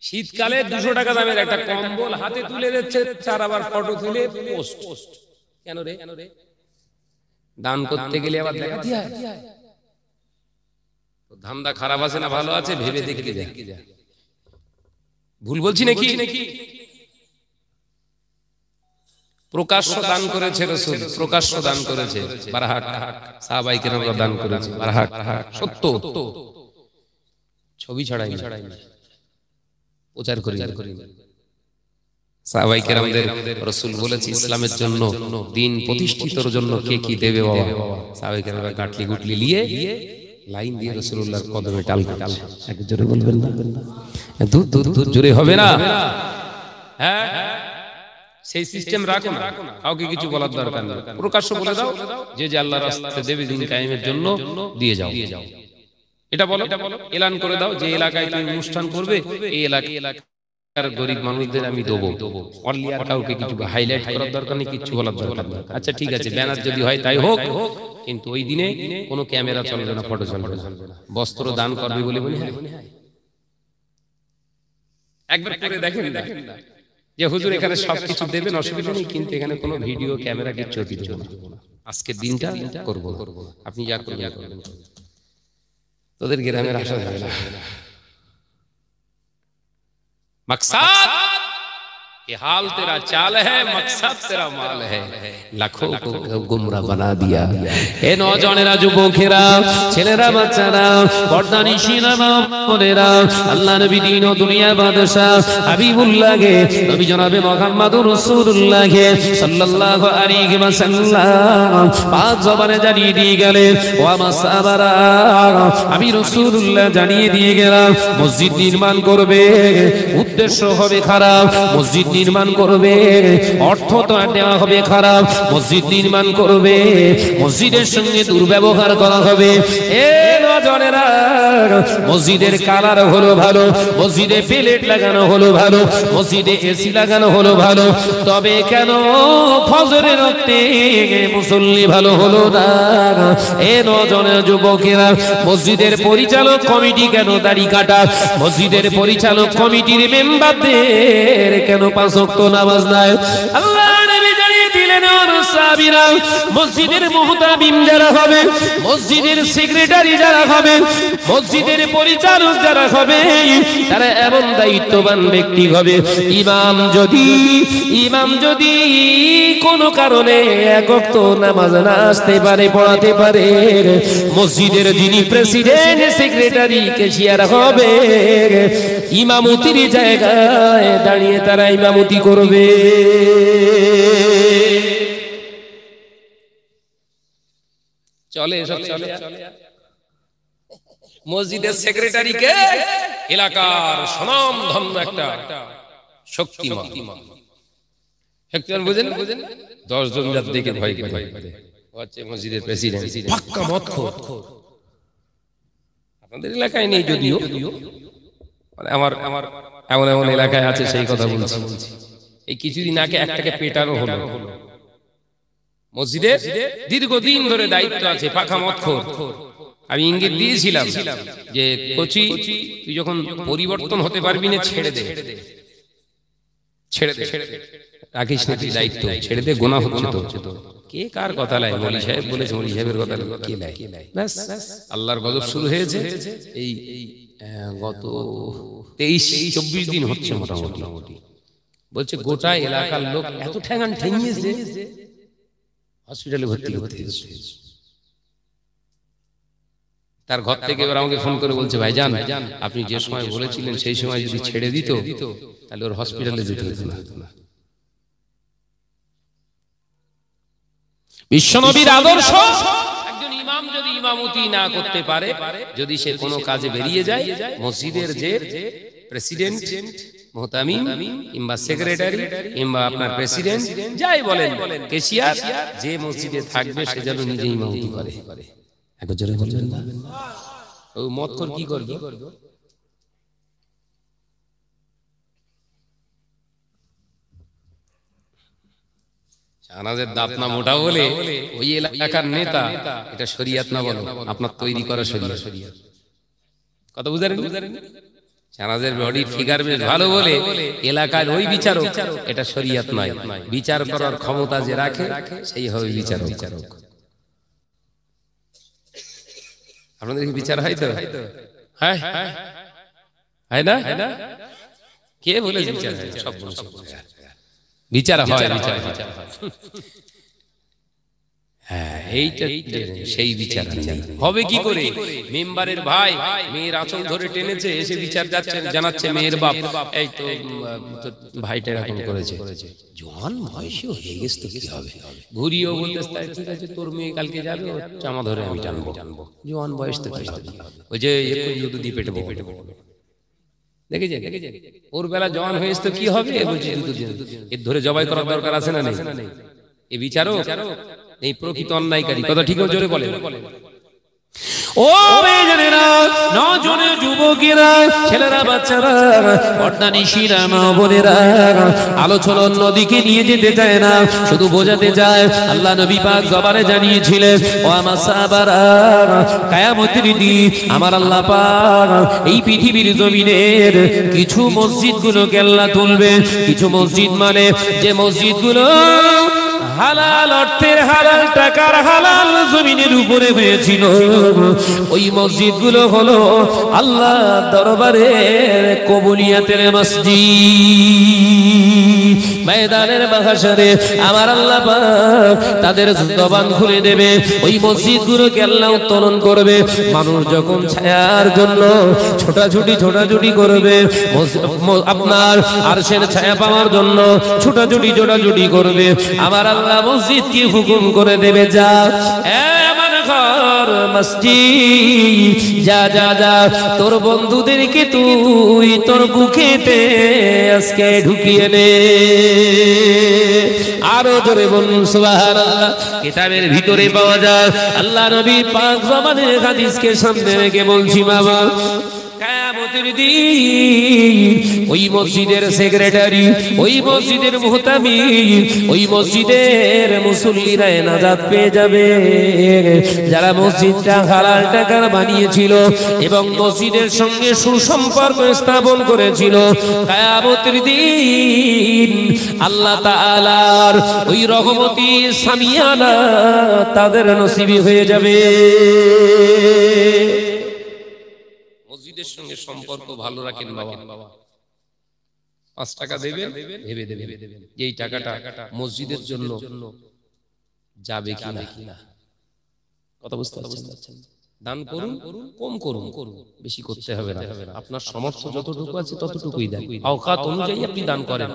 শীতকালে 200 টাকা দামের একটা কম্বল হাতে তুলে দিচ্ছে, তার আবার ফটো তুলে পোস্ট। কেন রে? দান করতে গেলে আবার দেখাতে হয়। ধান্দা খারাপ আছে না ভালো আছে ভেবে দেখতে যা। ভুল বলছি নাকি? প্রকাশ্য দান করেছে রাসূল, প্রকাশ্য দান করেছে। বারাহাট সাহাবায়ে কেরামরা দান করেছে, বারাহাট সত্য। ছবি ছড়াই প্রচার করি। সাহাবায়ে কেরামদের রাসূল বলেছে ইসলামের জন্য, দিন প্রতিষ্ঠিতর জন্য কে কি দেবে বাবা। সাহাবায়ে কেরামরা গাটলি গুটলি নিয়ে লাইন দিয়ে রাসূলুল্লাহর কদমে টাল কাটাল। এক জোরে বলবেন না? দূর জোরে হবে না? হ্যাঁ, সেই সিস্টেম রাখো না, কাউকে কিছু বলার দরকার নেই। প্রকাশ্য বলে দাও, যে যে আল্লাহর রাস্তায় দেবে দিন কায়েমের জন্য দিয়ে যাও। এটা বলো, এলান করে দাও যে এলাকায় তুমি অনুষ্ঠান করবে, এই এলাকার গরিব মানুষদের আমি দেবো। অনলি আর কাউকে কিছু হাইলাইট করার দরকার নেই, কিছু বলার দরকার নেই। আচ্ছা ঠিক আছে, ব্যানার যদি হয় তাই হোক, কিন্তু ওই দিনে কোনো ক্যামেরা চলবে না, ফটো চলবে না। বস্ত্র দান করবে বলে মনে হয়? একবার করে দেখেন যে হুজুর এখানে সবকিছু দেবেন, অসুবিধা নেই, কিন্তু এখানে কোনো ভিডিও ক্যামেরা কিচ্ছু দিতে হবে না। আজকের দিনটা করব, আপনি যা করবেন। তোদের গ্রামের আশা যাবে না। मकसद ये हाल तेरा चाल है, मकसद तेरा माल है, लाखों को गुमराह बना दिया। ए नौजवानेरा, যুবকেরা, ছেলেরা, বাচ্চারা, পর্দানিশীরা, মায়েরা, আল্লাহ নবী দিন ও দুনিয়ার বাদশা হাবিবুল্লাহকে, নবী জনাবে মুহাম্মদুর রাসূলুল্লাহকে সাল্লাল্লাহু আলাইহি ওয়াসাল্লাম পাঁচ জবানে জানিয়ে দিয়ে গেলেন, ও আমার সাহাবারা, আমি রাসূলুল্লাহ জানিয়ে দিয়ে গেলাম, মসজিদ নির্মাণ করবে, উদ্দেশ্য হবে খারাপ। মসজিদ নির্মাণ করবে, অর্থ তো দেওয়া হবে খারাপ। মসজিদ নির্মাণ করবে, মসজিদের সঙ্গে দুর্ব্যবহার করা হবে। এ নজনেরা, মসজিদের কালার হলো ভালো, মসজিদে প্লেট লাগানো হলো ভালো, মসজিদে এসি লাগানো হলো ভালো, তবে কেন ফজরের রক্তে মুসল্লি ভালো হলো না? এ নজনের যুবকেরা, মসজিদের পরিচালক কমিটি কেন দাড়ি কাটা? মসজিদের পরিচালক কমিটির মেম্বারদের কেন 5 ওয়াক্ত নামাজ নাই। আল্লাহ নবী জানিয়ে দিলেন ওর সাহাবীরা, মসজিদের মুহতামিম যারা হবে, মসজিদের সেক্রেটারি যারা হবে, মসজিদের পরিচালক যারা হবে, তারা এমন দায়িত্ববান ব্যক্তি হবে, ইমাম যদি কোনো কারণে এক ওয়াক্ত নামাজ না আসতে পারে, পড়াতে পারে, মসজিদের যিনি প্রেসিডেন্ট, সেক্রেটারি, ক্যাশিয়ার হবে, ইমামতির জায়গায় দাঁড়িয়ে তারা ইমামতি করবে। চলে এসব চলে। মসজিদের সেক্রেটারিকে এলাকার স্বনামধন্য একটা শক্তিমান বুঝেন, 10 জন যার দেখে ভয় করে, হচ্ছে মসজিদের প্রেসিডেন্ট, পাক্কা মদখোর। আপনাদের এলাকায় নেই যদিও, আমার এমন এলাকায় আছে, সেই কথা বলছি। এই কিছুদিন আগে একটাকে পেটানো হলো। মসজিদে দীর্ঘদিন ধরে দায়িত্ব আছে, পাকা মদখোর। আমি ইঙ্গিত দিয়েছিলাম যে কোচি, তুই যখন পরিবর্তন হতে পারবি না, ছেড়ে দে, রাখিস না তুই দায়িত্ব, ছেড়ে দে, গোনা হচ্ছে তো। কে কার কথা লাই? মৌলী সাহেব বলেছে, মৌলী সাহেবের কথা কে লাই? ব্যাস, আল্লাহর গজব শুরু হয়েছে। এই গত 23-24 দিন হচ্ছে মোটামুটি। বলছে গোটা এলাকার লোক এত ঠ্যাঙান ঠেঙিয়েছে, হসপিটালে ভর্তি করতে হয়েছে। তার ঘর থেকে এবার আমাকে ফোন করে বলছে, ভাইজান আপনি যে সময় বলেছিলেন সেই সময় যদি ছেড়ে দিত, তাহলে ওর হসপিটালে যেতে হতো না। বিশ্বনবীর আদর্শ, একজন ইমাম যদি ইমামতি না করতে পারে, যদি সে কোনো কাজে বেরিয়ে যায়, মসজিদের যে প্রেসিডেন্ট, মুহতামিম কিংবা সেক্রেটারি কিংবা আপনার প্রেসিডেন্ট, যাই বলেন, ক্যাশিয়ার, যে মসজিদে থাকবে সে যেন নিজে ইমামতি করে। একবার জোরে বলবেন না? ও মদখোর কি করবে? আনাজের দাঁত না মোটা বলে ওই এলাকার নেতা, এটা শরিয়াত না বলো, আপনার তৈরি করা শরিয়াত। কথা বুঝারেন? আনাজের বডি ফিগার বেশ ভালো বলে এলাকার ওই বিচারক, এটা শরিয়াত নয়। বিচার করার ক্ষমতা যে রাখে সেই হবে বিচারক। আপনাদের কি বিচার হয় তো? হ্যাঁ, হয় না? কে বলে বিচার হয়? সব বিচার হয়, বিচার হ্যাঁ, এইটা সেই বিচার হবে কি করে? মেম্বারের ভাই মেয়ের আঁচল ধরে টেনেছে, এসে বিচার জানাচ্ছে মেয়ের বাপ, এই তো ভাইটা এরকম করেছে, জোয়ান বয়সী হয়ে গেছে, তো কি হবে? ঘুরিয়েও বলতে, ঠিক আছে তোর মেয়ে কালকে যাবে, জামা ধরে আমি টানবো, জোয়ান বয়স তো কি হবে? ওই যে জুতো দিয়ে পেটে দেখেছে, ওর বেলা জওয়ান হয়েছে তো কি হবে? এর ধরে জবাই করার দরকার আছে না নেই? এই বিচারক এই প্রকৃত অন্যায়কারী। কথা ঠিক জোরে বলে। ও বেজনেরা, নজনে যুবকেরা, ছেলেরা, বাচ্চারা, পর্দানিশীরা, মা বোনেরা, আলোচনা অন্যদিকে নিয়ে যেতে চায় না, শুধু বোঝাতে চায়। আল্লাহ নবী পাক জবানে জানিয়েছিলেন, ও আমার সাহাবারা, কিয়ামতের দিন আমার আল্লাহ পাক এই পৃথিবীর জমিনের কিছু মসজিদগুলোকে আল্লাহ তুলবে। কিছু মসজিদ মানে যে মসজিদগুলো হালাল অর্থের, হালাল টাকার, হালাল জমিনের উপরে হয়েছিল, ওই মসজিদগুলো হলো আল্লাহ দরবারের কবুলিয়াতের মসজিদ। ময়দানের মাহশরে আমার আল্লাহ পাক তাদের জবান খুলে দেবে, ওই মসজিদগুলোকে আল্লাহ উত্তোলন করবে। মানুষ যখন ছায়ার জন্য ছোটাছুটি করবে, আপনার আরশের ছায়া পাওয়ার জন্য ছোটাছুটি করবে, আমার আল্লাহ মসজিদ কি হুকুম করে দেবে, যা আমার ঘর মসজিদ, যা তোর বন্ধুদেরকে তুই তোর বুকেতে আজকে ঢুকিয়ে নে। আরো জোরে বলুন সুবহানাল্লাহ। কিতাবের ভিতরে পাওয়া যায়, আল্লাহ নবী পাক জবানের হাদিসকে সামনে রেখে বলছি, বাবা কিয়ামতের দিন ওই মসজিদের সেক্রেটারি, ওই মসজিদের মুহতামি, ওই মসজিদের মুসল্লিরা নাজাত পেয়ে যাবে। যারা মসজিদটা হালাল টাকার বানিয়েছিল এবং মসজিদের সঙ্গে সুসম্পর্ক স্থাপন করেছিল, কিয়ামতের দিন আল্লাহ তাআলার ওই রহমতি সামিয়ানা তাদের নসিবি হয়ে যাবে। মসজিদের সঙ্গে সম্পর্ক ভালো রাখেন বাবা। 5 টাকা দেবেন, ভেবে দেবেন যে এই টাকাটা মসজিদের জন্য যাবে কিনা। কথা বুঝতে পারছেন? দান করুন, কম করুন, বেশি করতে হবে না। আপনার সামর্থ্য যতটুকু আছে ততটুকুই দেন। আওকাত অনুযায়ী আপনি দান করেন।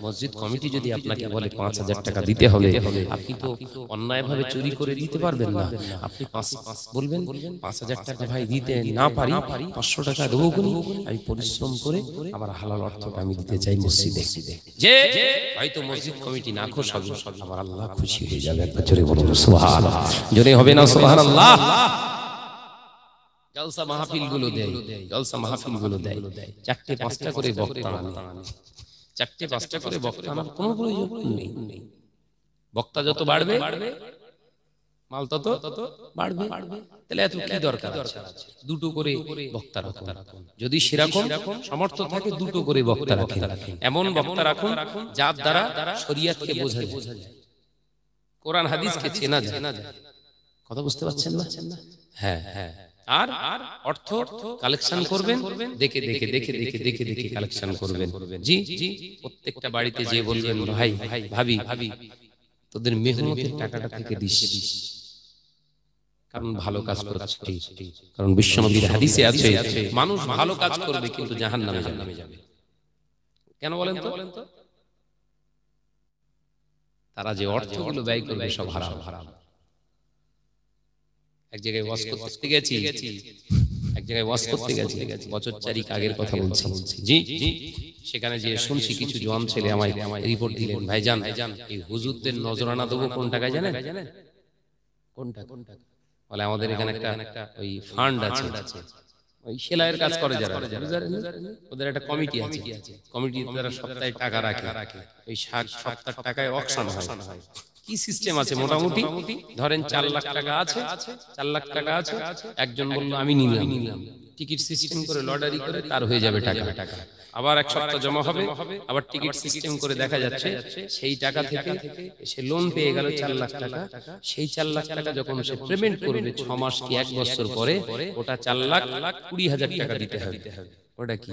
মসজিদ কমিটি যদি আপনাকে বলে 5000 টাকা দিতে হবে, আপনি তো অন্যায়ভাবে চুরি করে দিতে পারবেন না। আপনি বলবেন 5000 টাকা ভাই দিতে না পারি, 500 টাকা দেবো, আমি পরিশ্রম করে আমার হালাল অর্থটা আমি দিতে চাই মসজিদে। যে হয়তো মসজিদ কমিটি না খুশ হবে, আমার আল্লাহ খুশি হয়ে যাবে। একবার জোরে বলুন সুবহানাল্লাহ। জোরে হবে না সুবহানাল্লাহ? জলসা মাহফিল গুলো দেয়, জলসা মাহফিল গুলো দেয় 4-5টা করে বক্তা আনে, 4-5টা করে বক্তা আনার কোনো প্রয়োজন নেই। বক্তা যত বাড়বে মাল তত বাড়বে। তাহলে এত কি দরকার আছে? 2টো করে বক্তা রাখুন। যদি সেরকম সামর্থ্য থাকে 2টো করে বক্তা রাখেন। এমন বক্তা রাখুন যার দ্বারা শরীয়তকে বোঝা যায়, কোরআন হাদিসকে চেনা যায়। কথা বুঝতে পারছেন না? হ্যাঁ হ্যাঁ। আর অর্থ কালেকশন করবেন, দেখে দেখে দেখে দেখে দেখে দেখে কালেকশন করবেন। জি জি, প্রত্যেকটা বাড়িতে যে বলবেন ভাই ভাবি তোদের মেহনতের টাকাটা থেকে দিস, কারণ ভালো কাজ করছিস। কারণ বিশ্বনবীর হাদিসে আছে মানুষ ভালো কাজ করবে কিন্তু জাহান্নামে যাবে। কেন বলেন তো? তারা যে অর্থগুলো ব্যয় করবে সব হারাম। এক জায়গায় ওয়াজ করতে গেছি, বছর 4 আগের কথা বলছি। জি জি, সেখানে যে শুনছি কিছু জওয়ান ছেলে আমায় রিপোর্ট দিলেন, ভাইজান এই হুজুরদের নজরানা দেবো কোন টাকায় জানেন? কোন টাকা? বলে আমাদের এখানে একটা ওই ফান্ড আছে, ওই সেলাইয়ের কাজ করে যারা, ওদের একটা কমিটি আছে, কমিটি তারা সপ্তাহে টাকা রাখে, ওই সপ্তাহ টাকায় অকশন হয়। কি সিস্টেম আছে? মোটামুটি ধরেন 4 লাখ টাকা আছে, 4 লাখ টাকা আছে, একজন বলল আমি নিলাম, টিকিট সিস্টেম করে লটারি করে তার হয়ে যাবে টাকা। আবার 1 সপ্তাহ জমা হবে, আবার টিকিট সিস্টেম করে দেখা যাচ্ছে সেই টাকা থেকে সে লোন পেয়ে গেল 4 লাখ টাকা। সেই 4 লাখ টাকা যখন সে পেমেন্ট করবে 6 মাস কি 1 বছর পরে, ওটা 4,20,000 টাকা দিতে হবে। ওটা কি?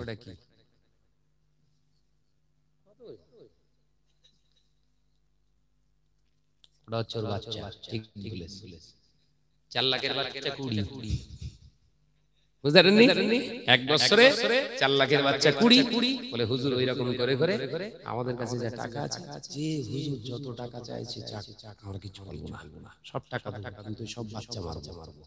বাচ্চা, ঠিক বলেছে। 4 লাখের বাচ্চা 20, বুঝলেন? 1 বছরে 4 লাখের বাচ্চা 20। বলে হুজুর ওই রকম করে করে আমাদের কাছে যা টাকা আছে, যে হুজুর যত টাকা চাইছে চাক, আমরা কিছু বলবো না, সব টাকা কিন্তু সব বাচ্চা মারবো।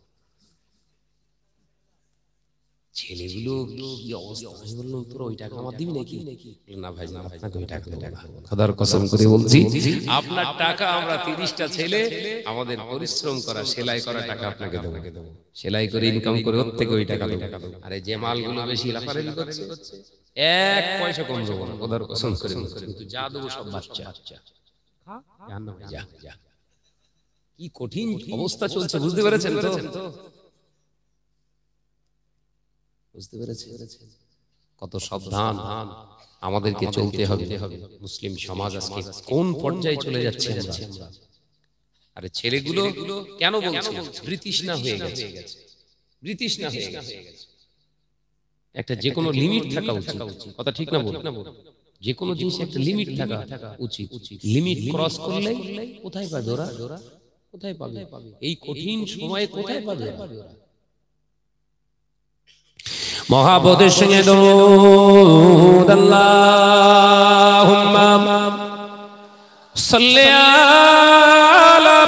ছেলেগুলো কি অবস্থা! আমি বললাম তোর ওই টাকা আমার দিবি নাকি? না ভাই, আপনাকে ওই টাকা দেব না, খোদার কসম করে বলছি, আপনার টাকা আমরা 30টা ছেলে আমাদের পরিশ্রম করা সেলাই করা টাকা আপনাকে দেব, সেলাই করে ইনকাম করে ওর থেকে ওই টাকা দেব। আরে যে মালগুলো বেশি লাফালাফি করছে 1 পয়সা কম দেবো না, খোদার কসম করে, কিন্তু যা দেবো সব বাচ্চা। যা কি কঠিন অবস্থা চলছে, বুঝতে পেরেছেন তো? বুঝতে পেরেছেন কত সাবধান আমাদেরকে চলতে হবে। মুসলিম সমাজ আজকে কোন পর্যায়ে চলে যাচ্ছে আমরা। আরে ছেলেগুলো কেন বলছে বৃতৃষ্ণা হয়ে গেছে, বৃতৃষ্ণা হয়ে গেছে। একটা যে কোনো লিমিট থাকা উচিত, কথা ঠিক না বল? যে কোনো জিনিস একটা লিমিট থাকা উচিত। লিমিট ক্রস করলে কোথায় পাবে ওরা? কোথায় পাবে এই কঠিন সময়ে? কোথায় পাবে ওরা? মহাব্বতের সঙ্গে দরুদ আল্লাহুম্মা সাল্লি আলা।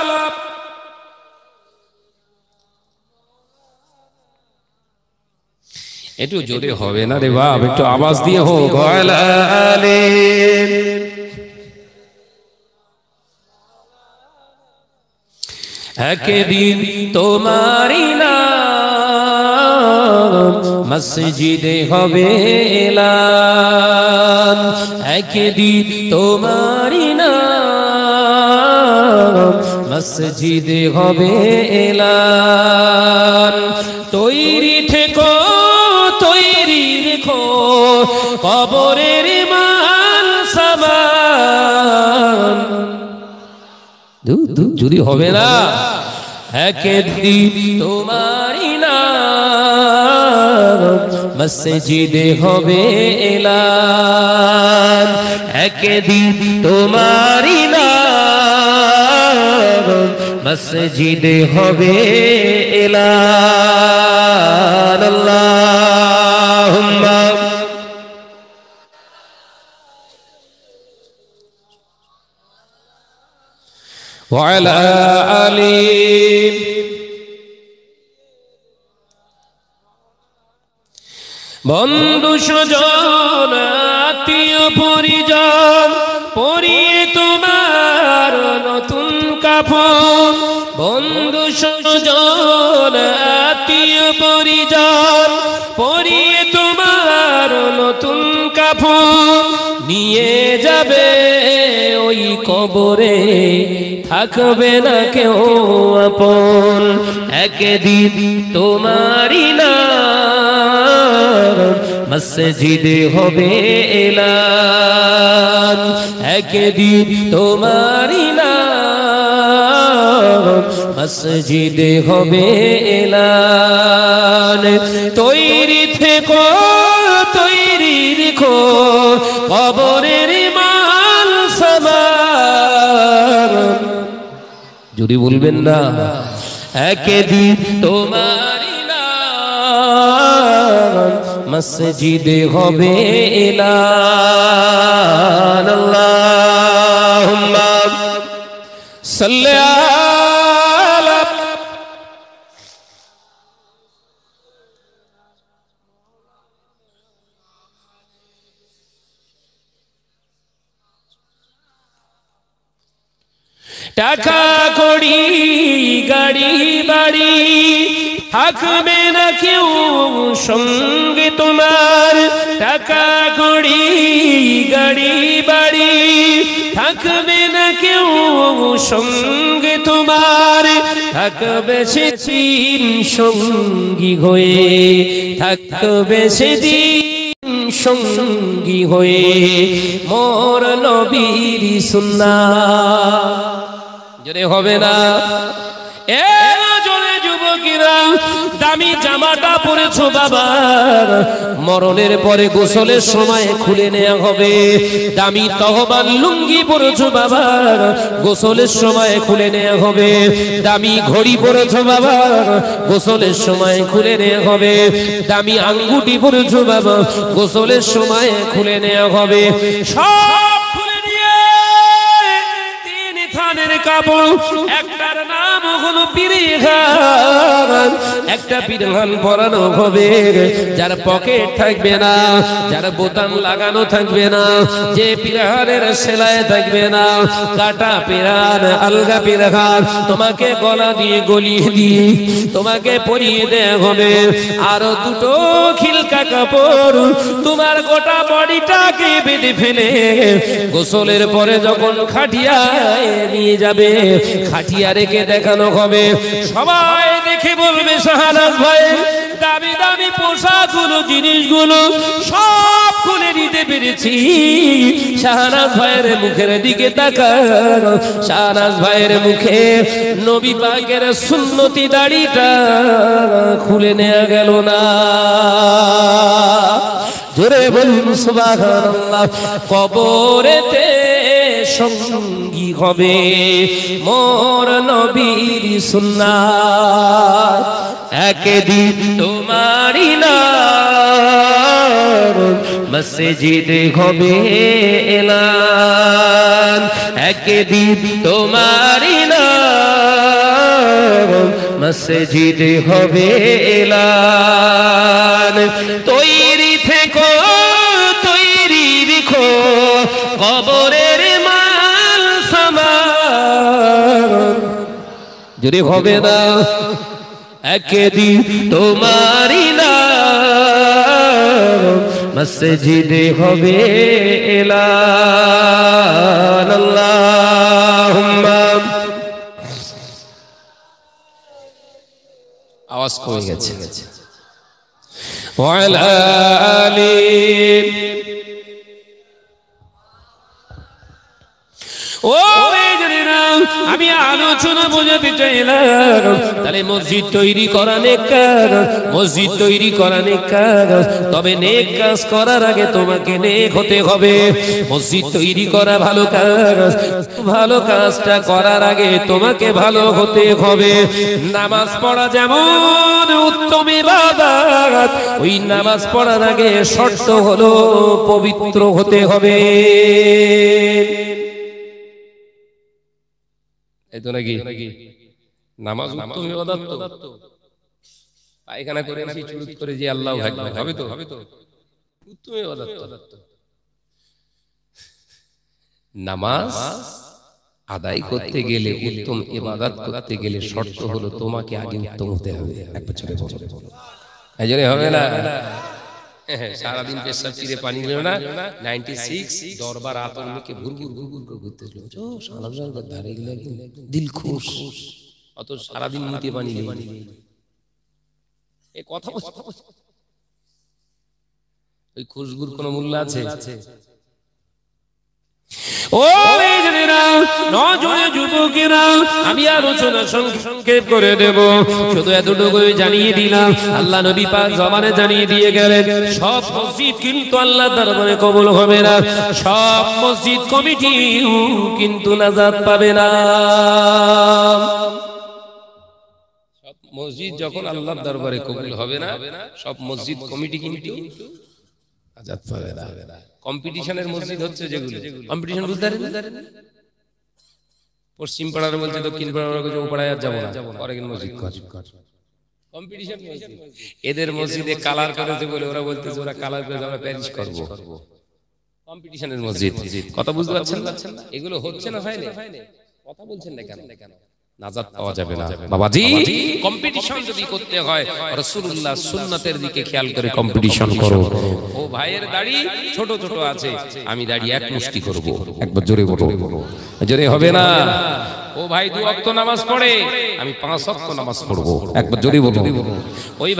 একটু জোরে হবে না রে বাপ, একটু আওয়াজ দিয়ে হোক। একদিন তোমারি না মসজিদে হবে এলান, একদিন তোমারই নাম মসজিদে হবে এলান। তৈরি থেকো, তৈরি রেখো কবরের মাল সামান। যদি হবে না একদিন তোমারই নাম মসজিদে হবে এলান, একদিন তোমারই নাম মসজিদে হবে এলান। আল্লাহুম্মা ওয়া আলা আলি। বন্ধু স্বজন আত্মীয় পরিজন পরিয়ে তোমার নতুন কাফন, বন্ধু স্বজন আত্মীয় পরিজন পরিয়ে তোমার নতুন কাফন নিয়ে যাবে ওই কবরে, থাকবে না কেউ আপন। একদিন তোমারই নাম মসজিদে হবে এলান, একদিন তোমারই নাম মসজিদে হবে এলান। তৈরি থেকো, তৈরি রেখো কবরের মাল সামান। যদি বলবেন না একদিন তোমারই নাম মসজিদে হবে এলান। আল্লাহুম্মা সাল্লি আলা। টাকা কড়ি গাড়ি বাড়ি থাকবে না কেউ সঙ্গে তোমার, টাকা কড়ি গাড়ি বাড়ি থাকবে না কেউ সঙ্গে তোমার, থাকবে সেদিন সঙ্গী হয়ে, থাকবে সেদিন সঙ্গী হয়ে মোর নবীর সুন্নাহ। জোরে হবে না এ জোরে যুবকেরা, দামি জামাটা পরেছো বাবা, মরণের পরে গোসলের সময় খুলে নেওয়া হবে। দামি তহবান লুঙ্গি পরেছো বাবা, গোসলের সময় খুলে নেওয়া হবে। দামি ঘড়ি পরেছো বাবা, গোসলের সময় খুলে নেওয়া হবে। দামি আঙ্গুটি পরেছো বাবা, গোসলের সময় খুলে নেওয়া হবে। সব খুলে নিয়ে তিন থানের কাপড়, একটার নাম হলো পিরহান, একটা পিরহান পরানো হবে যার পকেট থাকবে না, যার বোতাম লাগানো থাকবে না, যে পিরহানের সেলাই থাকবে না, কাটা পিরহান, আলগা পিরহান তোমাকে গলা দিয়ে গলিয়ে দিয়ে তোমাকে পরিয়ে দেয়া হবে। আরো দুটো খিলকা কাপড় তোমার গোটা বডিটাকে বেঁধে ফেলে গোসলের পরে যখন খাটিয়ায় নিয়ে যাবে, খাটিয়া রেখে দেখানো হবে। সবাই দেখে বলবে শাহনাজ ভাই দামি দামি পোশাকগুলো জিনিসগুলো সব খুলে নিতে পেরেছি। শাহনাজ ভাইয়ের মুখের দিকে তাকান, শাহনাজ ভাইয়ের মুখে নবী পাকের সুন্নতি দাড়িটা খুলে নেওয়া গেল না। জোরে বলুন সুবহানাল্লাহ। কবরেতে সঙ্গী হবে মোর নবীর সুন্নাহ, একদিন তোমারই নাম মসজিদে হবে এলান, একদিন তোমারই নাম মসজিদে হবে এলান। তৈরি থেকো, তৈরি রেখো কবরের মাল সামান। যদি হবে না একদিন তোমারি নাম মসজিদে হবে এলান আল্লাহুম্মা আওয়াজ কমে গেছে ওয়া আলা আলি ও আমি আলোচনা বোঝাতে চাইলাম তাহলে মসজিদ তৈরি করা নেক কাজ, মসজিদ তৈরি করা নেক কাজ, তবে নেক কাজ করার আগে তোমাকে নেক হতে হবে। মসজিদ তৈরি করা ভালো কাজ, ভালো কাজটা করার আগে তোমাকে ভালো হতে হবে। নামাজ পড়া যেমন উত্তম ইবাদত, ওই নামাজ পড়ার আগে শর্ত হলো পবিত্র হতে হবে। এই তো নাকি নামাজ উত্তম ইবাদত তো পায়খানা করে এসে চুরুত করে যে আল্লাহ হবে তো উত্তম ইবাদত তো। নামাজ আদায় করতে গেলে, উত্তম ইবাদত করতে গেলে শর্ত হলো তোমাকে আগে উত্তম হতে হবে। একবার চলে বলো, এই জন্য হবে না সারাদিন পেশাব চিরে পানি নিল না 96 দরবার আতঙ্কে ভুরভুর ভুরভুর করে ঘুরতে দিল খুশ, অত সারাদিন মুতে পানি এই কথা ওই খুশবুর কোনো মূল্য আছে? ও নজরে যুবকেরা, আমি আলোচনা সংক্ষেপ করে দেব, শুধু এতটুকু জানিয়ে দিলাম। আল্লাহ নবী পাক জবানে জানিয়ে দিয়ে গেলেন, সব মসজিদ কিন্তু আল্লাহ দরবারে কবুল হবে না, সব মসজিদ কমিটি কিন্তু নাজাত পাবে না। সব মসজিদ যখন আল্লাহর দরবারে কবুল হবে না, সব মসজিদ কমিটি কিন্তু নাজাত পাবে না। কম্পিটিশনের মসজিদ হচ্ছে যেগুলো, কম্পিটিশন বুঝতে পারেন, পশ্চিম পাড়ার বলছে দক্ষিণ পাড়ার বলছে ও পাড়ায় আর যাবো না, অরেগেন মসজিদ কম্পিটিশন মসজিদ। এদের মসজিদে কালার করেছে বলে ওরা বলতেছে ওরা কালার করে আমরা প্যারিস করব, কম্পিটিশনের মসজিদ। কথা বুঝতে পারছেন না? এগুলো হচ্ছে না, হয় না? কথা বলছেন না কেন? নাজাত পাওয়া যাবে না বাবাজি। কম্পিটিশন যদি করতে হয় রাসূলুল্লাহ সুন্নাতের দিকে খেয়াল করে কম্পিটিশন করো। ও ভাইয়ের দাড়ি ছোট ছোট আছে, আমি দাড়ি এক মুষ্টি করব, একবার জোরে বলো, জোরে হবে না। ও ভাই 2 ওয়াক্ত নামাজ পড়ে, আমি 5 ওয়াক্ত নামাজ পড়ব, একবার জোরে বলো। ওই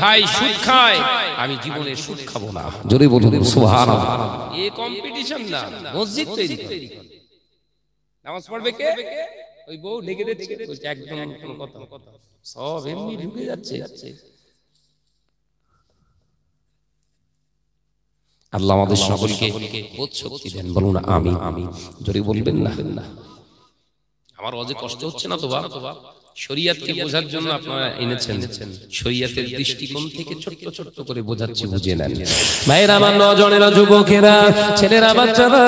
ভাই সুদ খায়, আমি জীবনে সুদ খাবো না, জোরে বলুন সুবহানাল্লাহ। এই কম্পিটিশন না, মসজিদ তৈরি করে। নামাজ পড়বে কে? ওই বউ ডেকে দিচ্ছে, বলছে একদম কোনো কথা, সব এমনি ঢুকে যাচ্ছে। আল্লাহ আমাদের সকলকে বোধ শক্তি দেন, বলুন আমিন। জোরে বলবেন না? আমার অজে কষ্ট হচ্ছে না তো বাবা? শরীয়তকে বোঝার জন্য আপনারা এনেছেন, শরীয়তের দৃষ্টিকোণ থেকে ছোট্ট ছোট্ট করে বোঝাচ্ছি, বুঝে নেন। ভাইরা আমার, নজনেরা, যুবকেরা, ছেলেরা, বাচ্চারা,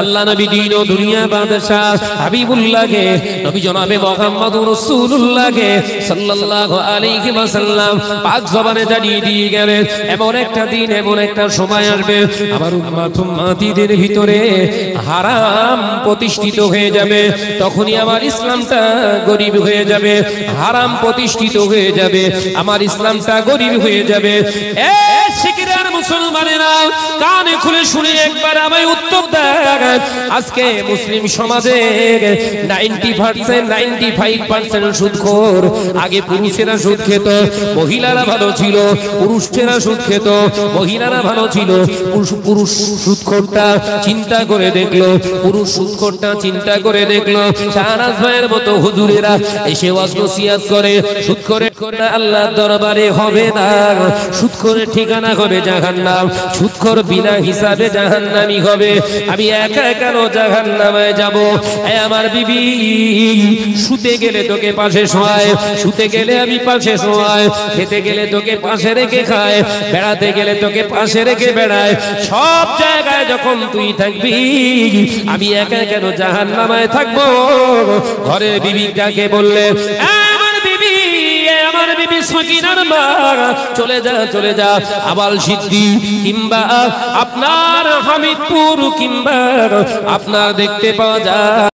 আল্লাহ নবী দিন ও দুনিয়া বাদশাহ হাবিবুল্লাহকে, নবী জনাবে মুহাম্মদুর রাসূলুল্লাহকে সাল্লাল্লাহু আলাইহি ওয়াসাল্লাম পাক জবানে জানিয়ে দিয়ে গেলেন, এমন একটা দিন, এমন একটা সময় আসবে আমার উম্মতিদের ভিতরে হারাম প্রতিষ্ঠিত হয়ে যাবে, তখনই আমার ইসলামটা গরিব হয়ে যাবে, হারাম প্রতিষ্ঠিত হয়ে যাবে, আমার ইসলামটা গরিব হয়ে যাবে। শিকিরার মুসলমানেরা কানে খুলে শুনে একবার আমায় উত্তর দেন। আজকে মুসলিম সমাজে 90% 95% সুদখোর। আগে পুরুষেরা সুদ খেত, মহিলারা ভালো ছিল, পুরুষেরা সুদ খেত, মহিলারা ভালো ছিল। পুরুষ সুদখোরটা চিন্তা করে দেখলো, পুরুষ সুদখোরটা চিন্তা করে দেখলো, শাহনাজ ভাইয়ের মতো হুজুরেরা এসে ওয়াজ নসিহত করে, সুদখোরের আল্লাহর দরবারে হবে না, সুদখোরের ঠিকানা হবে জাহান্নাম, সুদখোর বিনা হিসাবে জাহান্নামী হবে। আমি একা কেন জাহান্নামে যাব? আমার বিবি শুতে গেলে তোকে পাশে শোয়ায়, শুতে গেলে আমি পাশে শোয়ায়, খেতে গেলে তোকে পাশে রেখে খায়, বেড়াতে গেলে তোকে পাশে রেখে বেড়ায়, সব জায়গায় যখন তুই থাকবি আমি একা কেন জাহান্নামে থাকবো? ঘরের বিবিটাকে বললে, আমার বিবি সকিনার মা, চলে যা, চলে যা, আবাল সিদ্ধি কিংবা আপনার হামিদপুর কিংবা আপনার দেখতে পাওয়া যায়